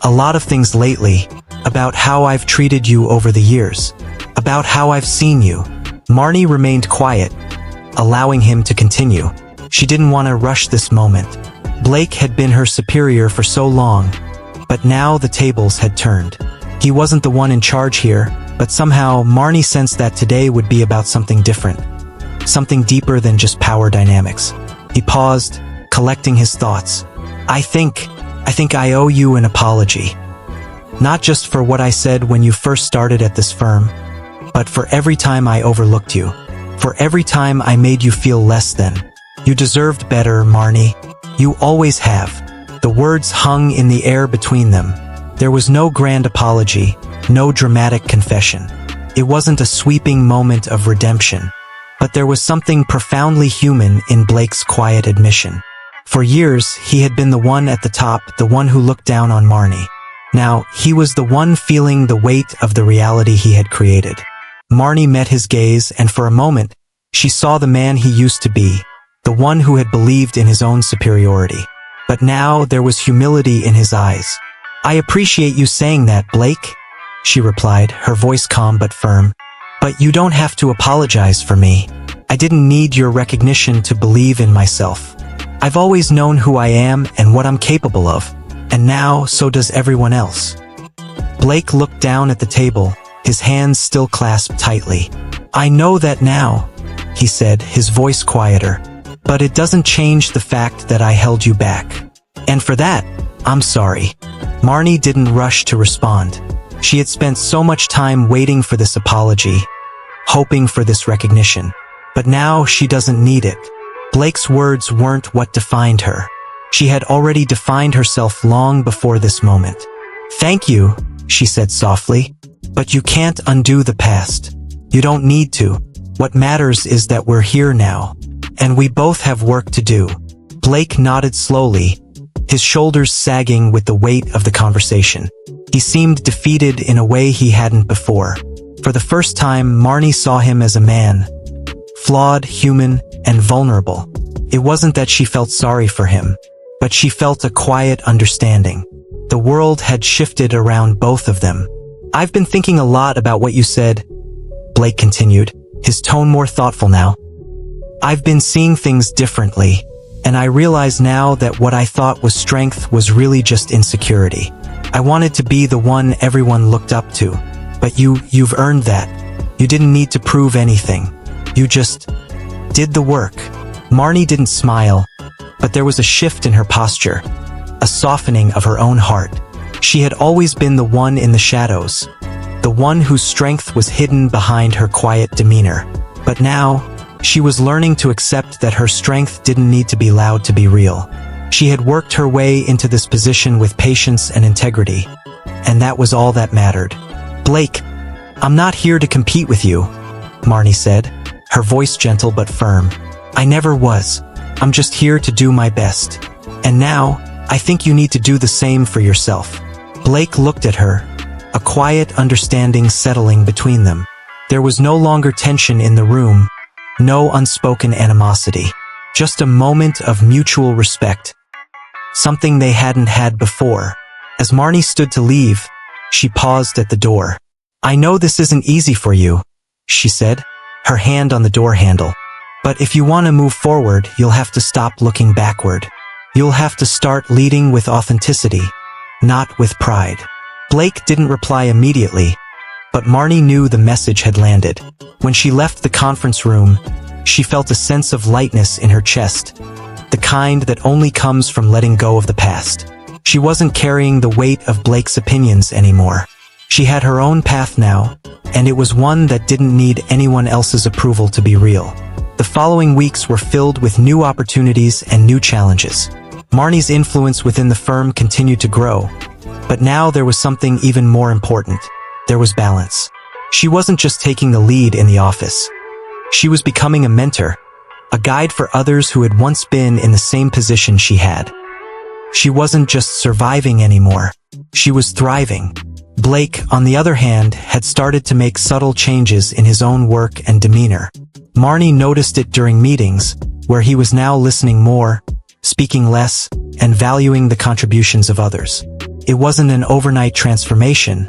[SPEAKER 1] a lot of things lately, about how I've treated you over the years, about how I've seen you." Marnie remained quiet, allowing him to continue. She didn't want to rush this moment. Blake had been her superior for so long, but now the tables had turned. He wasn't the one in charge here, but somehow Marnie sensed that today would be about something different, something deeper than just power dynamics. He paused, collecting his thoughts. I think I owe you an apology. Not just for what I said when you first started at this firm, but for every time I overlooked you, for every time I made you feel less than. You deserved better, Marnie. You always have." The words hung in the air between them. There was no grand apology, no dramatic confession. It wasn't a sweeping moment of redemption, but there was something profoundly human in Blake's quiet admission. For years, he had been the one at the top, the one who looked down on Marnie. Now, he was the one feeling the weight of the reality he had created. Marnie met his gaze, and for a moment, she saw the man he used to be, the one who had believed in his own superiority. But now there was humility in his eyes. "I appreciate you saying that, Blake," she replied, her voice calm but firm. "But you don't have to apologize for me. I didn't need your recognition to believe in myself. I've always known who I am and what I'm capable of, and now so does everyone else." Blake looked down at the table, his hands still clasped tightly. "I know that now," he said, his voice quieter. "But it doesn't change the fact that I held you back. And for that, I'm sorry." Marnie didn't rush to respond. She had spent so much time waiting for this apology, hoping for this recognition. But now she doesn't need it. Blake's words weren't what defined her. She had already defined herself long before this moment. "Thank you," she said softly, "but you can't undo the past. You don't need to. What matters is that we're here now, and we both have work to do." Blake nodded slowly, his shoulders sagging with the weight of the conversation. He seemed defeated in a way he hadn't before. For the first time, Marnie saw him as a man, flawed, human, and vulnerable. It wasn't that she felt sorry for him, but she felt a quiet understanding. The world had shifted around both of them. "I've been thinking a lot about what you said," Blake continued, his tone more thoughtful now. "I've been seeing things differently, and I realize now that what I thought was strength was really just insecurity. I wanted to be the one everyone looked up to, but you've earned that. You didn't need to prove anything. You just did the work." Marnie didn't smile, but there was a shift in her posture, a softening of her own heart. She had always been the one in the shadows, the one whose strength was hidden behind her quiet demeanor. But now, she was learning to accept that her strength didn't need to be loud to be real. She had worked her way into this position with patience and integrity, and that was all that mattered. "Blake, I'm not here to compete with you," Marnie said, her voice gentle but firm. "I never was. I'm just here to do my best. And now, I think you need to do the same for yourself." Blake looked at her, a quiet understanding settling between them. There was no longer tension in the room, no unspoken animosity, just a moment of mutual respect, something they hadn't had before. As Marnie stood to leave, she paused at the door. "I know this isn't easy for you," she said, her hand on the door handle. "But if you want to move forward, you'll have to stop looking backward. You'll have to start leading with authenticity, not with pride." Blake didn't reply immediately, but Marnie knew the message had landed. When she left the conference room, she felt a sense of lightness in her chest, the kind that only comes from letting go of the past. She wasn't carrying the weight of Blake's opinions anymore. She had her own path now, and it was one that didn't need anyone else's approval to be real. The following weeks were filled with new opportunities and new challenges. Marnie's influence within the firm continued to grow, but now there was something even more important. There was balance. She wasn't just taking the lead in the office. She was becoming a mentor, a guide for others who had once been in the same position she had. She wasn't just surviving anymore. She was thriving. Blake, on the other hand, had started to make subtle changes in his own work and demeanor. Marnie noticed it during meetings, where he was now listening more, speaking less, and valuing the contributions of others. It wasn't an overnight transformation,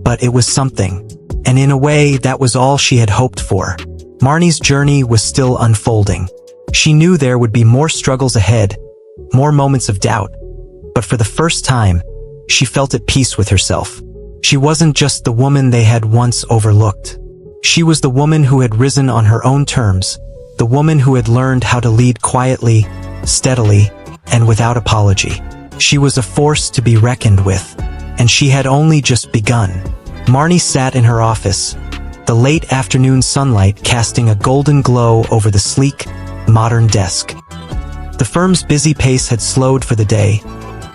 [SPEAKER 1] but it was something. And in a way, that was all she had hoped for. Marnie's journey was still unfolding. She knew there would be more struggles ahead, more moments of doubt, but for the first time, she felt at peace with herself. She wasn't just the woman they had once overlooked. She was the woman who had risen on her own terms, the woman who had learned how to lead quietly, steadily, and without apology. She was a force to be reckoned with, and she had only just begun. Marnie sat in her office, the late afternoon sunlight casting a golden glow over the sleek, modern desk. The firm's busy pace had slowed for the day,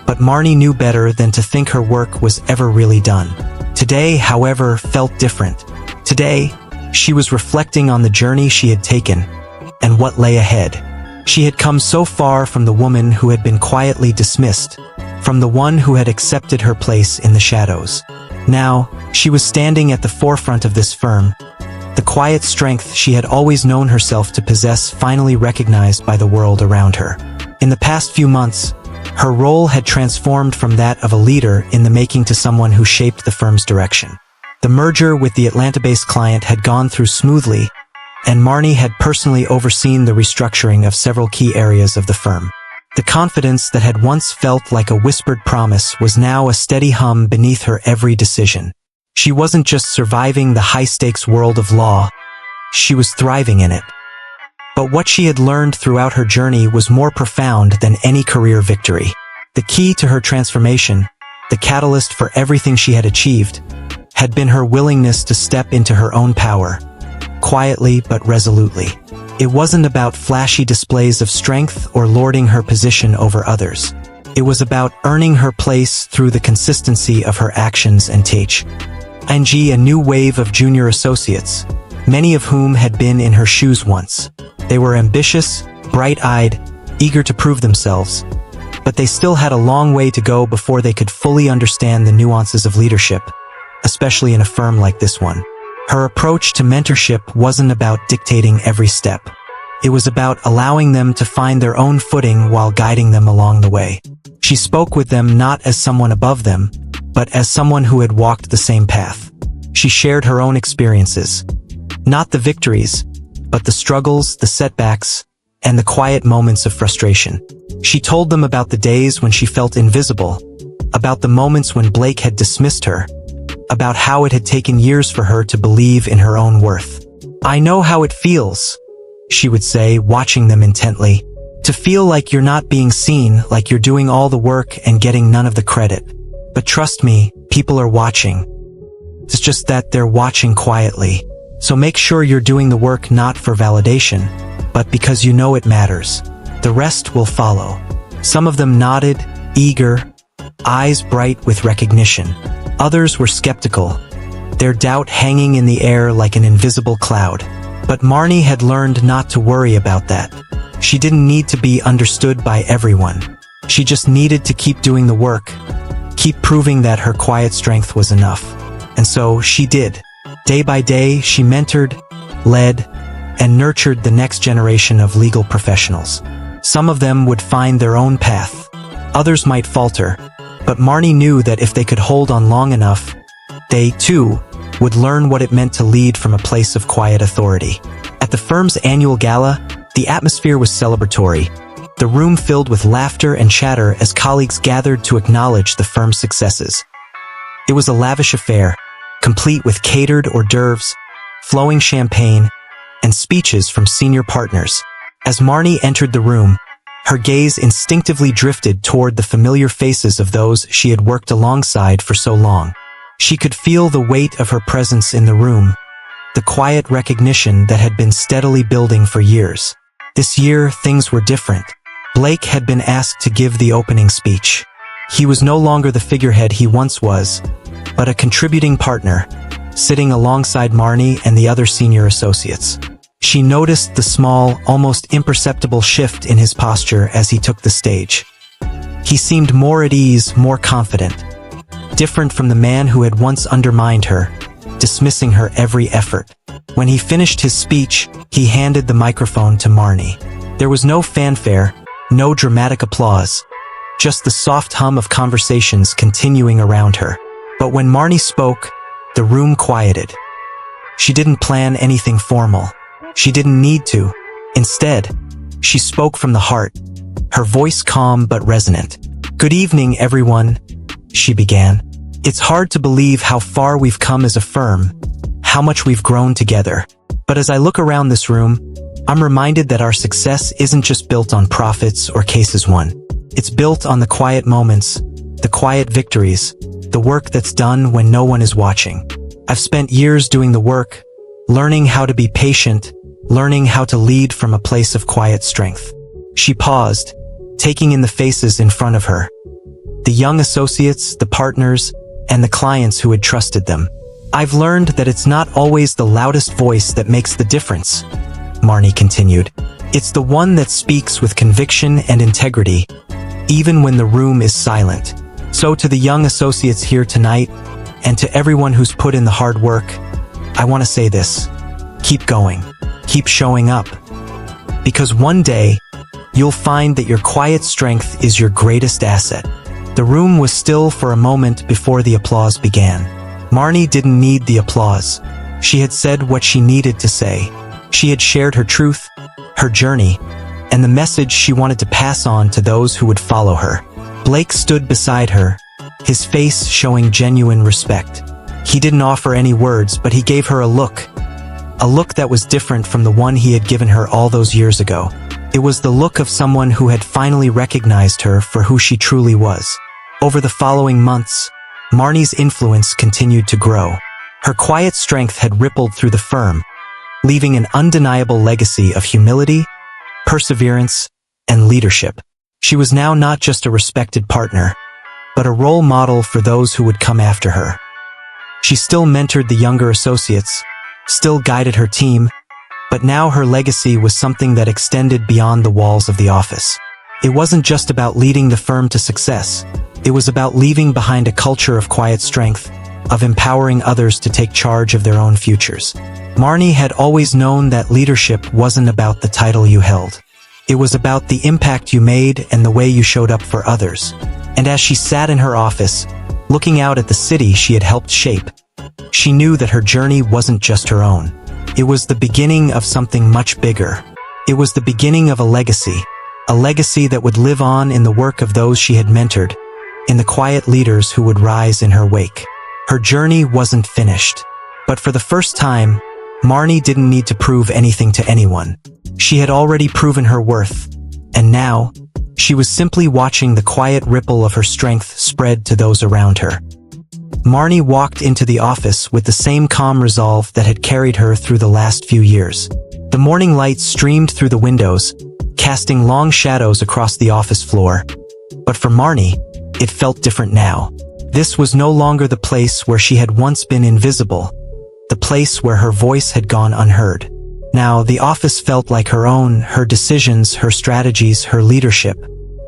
[SPEAKER 1] but Marnie knew better than to think her work was ever really done. Today, however, felt different. Today, she was reflecting on the journey she had taken and what lay ahead. She had come so far from the woman who had been quietly dismissed, from the one who had accepted her place in the shadows. Now, she was standing at the forefront of this firm, the quiet strength she had always known herself to possess finally recognized by the world around her. In the past few months, her role had transformed from that of a leader in the making to someone who shaped the firm's direction. The merger with the Atlanta-based client had gone through smoothly, and Marnie had personally overseen the restructuring of several key areas of the firm. The confidence that had once felt like a whispered promise was now a steady hum beneath her every decision. She wasn't just surviving the high-stakes world of law, she was thriving in it. But what she had learned throughout her journey was more profound than any career victory. The key to her transformation, the catalyst for everything she had achieved, had been her willingness to step into her own power, quietly but resolutely. It wasn't about flashy displays of strength or lording her position over others. It was about earning her place through the consistency of her actions and teach. A new wave of junior associates, many of whom had been in her shoes once. They were ambitious, bright-eyed, eager to prove themselves, but they still had a long way to go before they could fully understand the nuances of leadership, especially in a firm like this one. Her approach to mentorship wasn't about dictating every step. It was about allowing them to find their own footing while guiding them along the way. She spoke with them not as someone above them, but as someone who had walked the same path. She shared her own experiences, not the victories, but the struggles, the setbacks, and the quiet moments of frustration. She told them about the days when she felt invisible, about the moments when Blake had dismissed her, about how it had taken years for her to believe in her own worth. "I know how it feels," she would say, watching them intently, "to feel like you're not being seen, like you're doing all the work and getting none of the credit. But trust me, people are watching. It's just that they're watching quietly. So make sure you're doing the work not for validation, but because you know it matters. The rest will follow." Some of them nodded, eager, eyes bright with recognition. Others were skeptical, their doubt hanging in the air like an invisible cloud. But Marnie had learned not to worry about that. She didn't need to be understood by everyone. She just needed to keep doing the work, keep proving that her quiet strength was enough. And so she did. Day by day, she mentored, led, and nurtured the next generation of legal professionals. Some of them would find their own path. Others might falter, but Marnie knew that if they could hold on long enough, they, too, would learn what it meant to lead from a place of quiet authority. At the firm's annual gala, the atmosphere was celebratory, the room filled with laughter and chatter as colleagues gathered to acknowledge the firm's successes. It was a lavish affair, complete with catered hors d'oeuvres, flowing champagne, and speeches from senior partners. As Marnie entered the room, Her gaze instinctively drifted toward the familiar faces of those she had worked alongside for so long. She could feel the weight of her presence in the room, the quiet recognition that had been steadily building for years. This year, things were different. Blake had been asked to give the opening speech. He was no longer the figurehead he once was, but a contributing partner, sitting alongside Marnie and the other senior associates. She noticed the small, almost imperceptible shift in his posture as he took the stage. He seemed more at ease, more confident, different from the man who had once undermined her, dismissing her every effort. When he finished his speech, he handed the microphone to Marnie. There was no fanfare, no dramatic applause, just the soft hum of conversations continuing around her. But when Marnie spoke, the room quieted. She didn't plan anything formal. She didn't need to. Instead, she spoke from the heart, her voice calm but resonant. "Good evening, everyone," she began. "It's hard to believe how far we've come as a firm, how much we've grown together. But as I look around this room, I'm reminded that our success isn't just built on profits or cases won. It's built on the quiet moments, the quiet victories, the work that's done when no one is watching. I've spent years doing the work, learning how to be patient, learning how to lead from a place of quiet strength." She paused, taking in the faces in front of her. The young associates, the partners, and the clients who had trusted them. "I've learned that it's not always the loudest voice that makes the difference," Marnie continued. "It's the one that speaks with conviction and integrity, even when the room is silent. So to the young associates here tonight, and to everyone who's put in the hard work, I want to say this. Keep going. Keep showing up. Because one day, you'll find that your quiet strength is your greatest asset." The room was still for a moment before the applause began. Marnie didn't need the applause. She had said what she needed to say. She had shared her truth, her journey, and the message she wanted to pass on to those who would follow her. Blake stood beside her, his face showing genuine respect. He didn't offer any words, but he gave her a look that was different from the one he had given her all those years ago. It was the look of someone who had finally recognized her for who she truly was. Over the following months, Marnie's influence continued to grow. Her quiet strength had rippled through the firm, leaving an undeniable legacy of humility, perseverance, and leadership. She was now not just a respected partner, but a role model for those who would come after her. She still mentored the younger associates, still guided her team, but now her legacy was something that extended beyond the walls of the office. It wasn't just about leading the firm to success. It was about leaving behind a culture of quiet strength, of empowering others to take charge of their own futures. Marnie had always known that leadership wasn't about the title you held. It was about the impact you made and the way you showed up for others. And as she sat in her office, looking out at the city she had helped shape, she knew that her journey wasn't just her own. It was the beginning of something much bigger. It was the beginning of a legacy that would live on in the work of those she had mentored, in the quiet leaders who would rise in her wake. Her journey wasn't finished. But for the first time, Marnie didn't need to prove anything to anyone. She had already proven her worth, and now, she was simply watching the quiet ripple of her strength spread to those around her. Marnie walked into the office with the same calm resolve that had carried her through the last few years. The morning light streamed through the windows, casting long shadows across the office floor. But for Marnie, it felt different now. This was no longer the place where she had once been invisible, the place where her voice had gone unheard. Now, the office felt like her own, her decisions, her strategies, her leadership.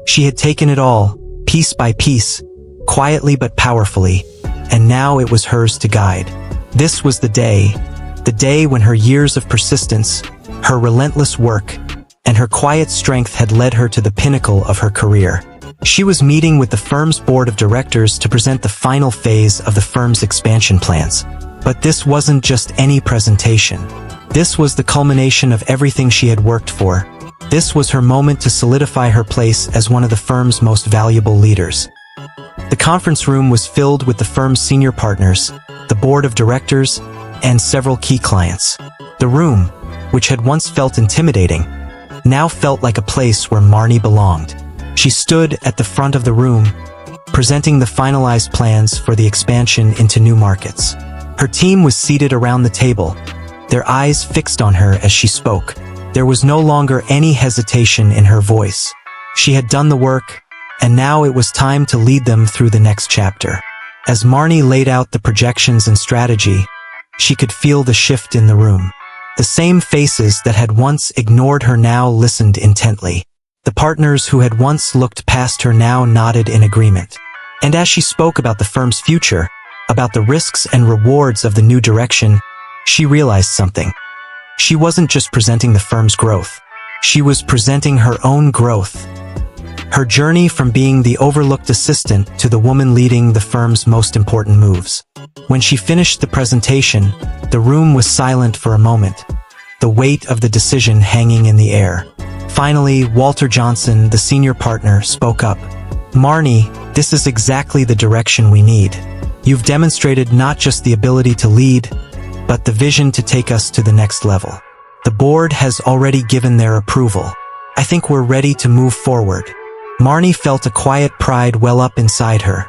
[SPEAKER 1] She had taken it all, piece by piece, quietly but powerfully, and now it was hers to guide. This was the day when her years of persistence, her relentless work, and her quiet strength had led her to the pinnacle of her career. She was meeting with the firm's board of directors to present the final phase of the firm's expansion plans. But this wasn't just any presentation. This was the culmination of everything she had worked for. This was her moment to solidify her place as one of the firm's most valuable leaders. The conference room was filled with the firm's senior partners, the board of directors, and several key clients. The room, which had once felt intimidating, now felt like a place where Marnie belonged. She stood at the front of the room, presenting the finalized plans for the expansion into new markets. Her team was seated around the table, their eyes fixed on her as she spoke. There was no longer any hesitation in her voice. She had done the work, and now it was time to lead them through the next chapter. As Marnie laid out the projections and strategy, she could feel the shift in the room. The same faces that had once ignored her now listened intently. The partners who had once looked past her now nodded in agreement. And as she spoke about the firm's future, about the risks and rewards of the new direction, she realized something. She wasn't just presenting the firm's growth. She was presenting her own growth. Her journey from being the overlooked assistant to the woman leading the firm's most important moves. When she finished the presentation, the room was silent for a moment, the weight of the decision hanging in the air. Finally, Walter Johnson, the senior partner, spoke up. "Marnie, this is exactly the direction we need. You've demonstrated not just the ability to lead, but the vision to take us to the next level. The board has already given their approval. I think we're ready to move forward." Marnie felt a quiet pride well up inside her.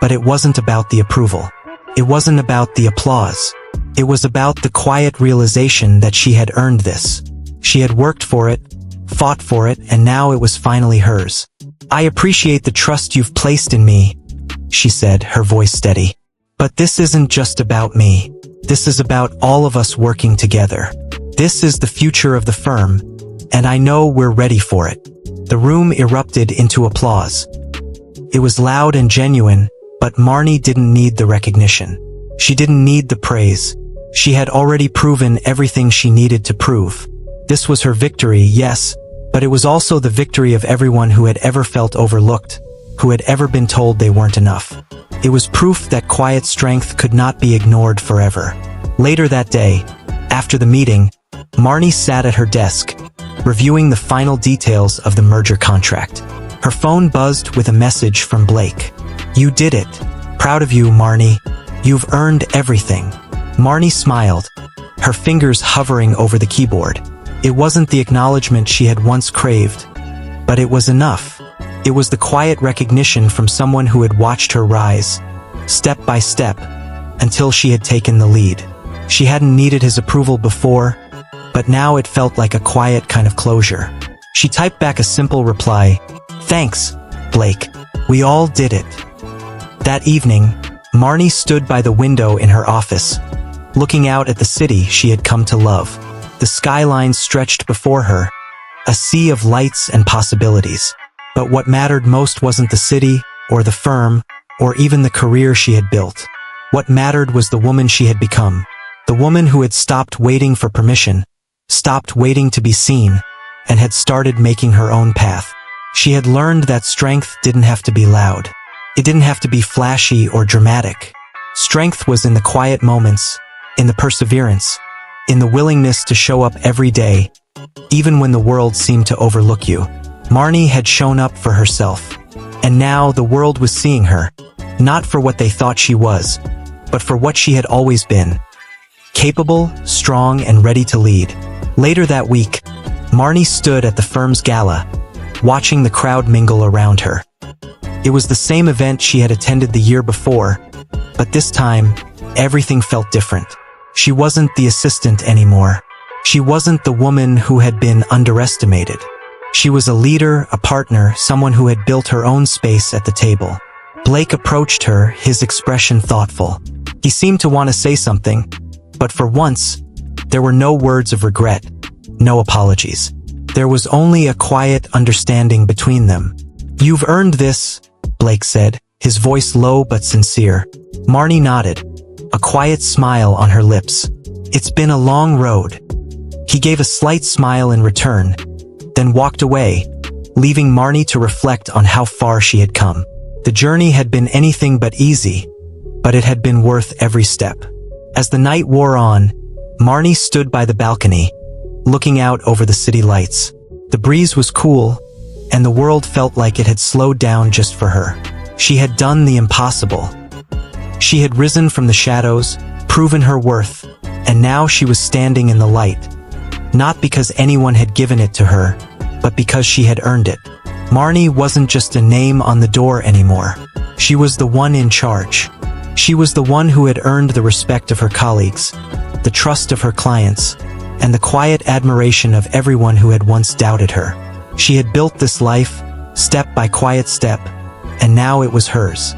[SPEAKER 1] But it wasn't about the approval. It wasn't about the applause. It was about the quiet realization that she had earned this. She had worked for it, fought for it, and now it was finally hers. "I appreciate the trust you've placed in me," she said, her voice steady. "But this isn't just about me. This is about all of us working together. This is the future of the firm, and I know we're ready for it." The room erupted into applause. It was loud and genuine, but Marnie didn't need the recognition. She didn't need the praise. She had already proven everything she needed to prove. This was her victory, yes, but it was also the victory of everyone who had ever felt overlooked, who had ever been told they weren't enough. It was proof that quiet strength could not be ignored forever. Later that day, after the meeting, Marnie sat at her desk, reviewing the final details of the merger contract. Her phone buzzed with a message from Blake. "You did it. Proud of you, Marnie. You've earned everything." Marnie smiled, her fingers hovering over the keyboard. It wasn't the acknowledgement she had once craved, but it was enough. It was the quiet recognition from someone who had watched her rise, step by step, until she had taken the lead. She hadn't needed his approval before, but now it felt like a quiet kind of closure. She typed back a simple reply, "Thanks, Blake. We all did it." That evening, Marnie stood by the window in her office, looking out at the city she had come to love. The skyline stretched before her, a sea of lights and possibilities. But what mattered most wasn't the city, or the firm, or even the career she had built. What mattered was the woman she had become. The woman who had stopped waiting for permission, stopped waiting to be seen, and had started making her own path. She had learned that strength didn't have to be loud. It didn't have to be flashy or dramatic. Strength was in the quiet moments, in the perseverance, in the willingness to show up every day, even when the world seemed to overlook you. Marnie had shown up for herself, and now the world was seeing her, not for what they thought she was, but for what she had always been. Capable, strong, and ready to lead. Later that week, Marnie stood at the firm's gala, watching the crowd mingle around her. It was the same event she had attended the year before, but this time, everything felt different. She wasn't the assistant anymore. She wasn't the woman who had been underestimated. She was a leader, a partner, someone who had built her own space at the table. Blake approached her, his expression thoughtful. He seemed to want to say something, but for once, there were no words of regret, no apologies. There was only a quiet understanding between them. "You've earned this," Blake said, his voice low but sincere. Marnie nodded, a quiet smile on her lips. "It's been a long road." He gave a slight smile in return, then walked away, leaving Marnie to reflect on how far she had come. The journey had been anything but easy, but it had been worth every step. As the night wore on, Marnie stood by the balcony, looking out over the city lights. The breeze was cool, and the world felt like it had slowed down just for her. She had done the impossible. She had risen from the shadows, proven her worth, and now she was standing in the light. not because anyone had given it to her, but because she had earned it. Marnie wasn't just a name on the door anymore. She was the one in charge. She was the one who had earned the respect of her colleagues, the trust of her clients, and the quiet admiration of everyone who had once doubted her. She had built this life, step by quiet step, and now it was hers.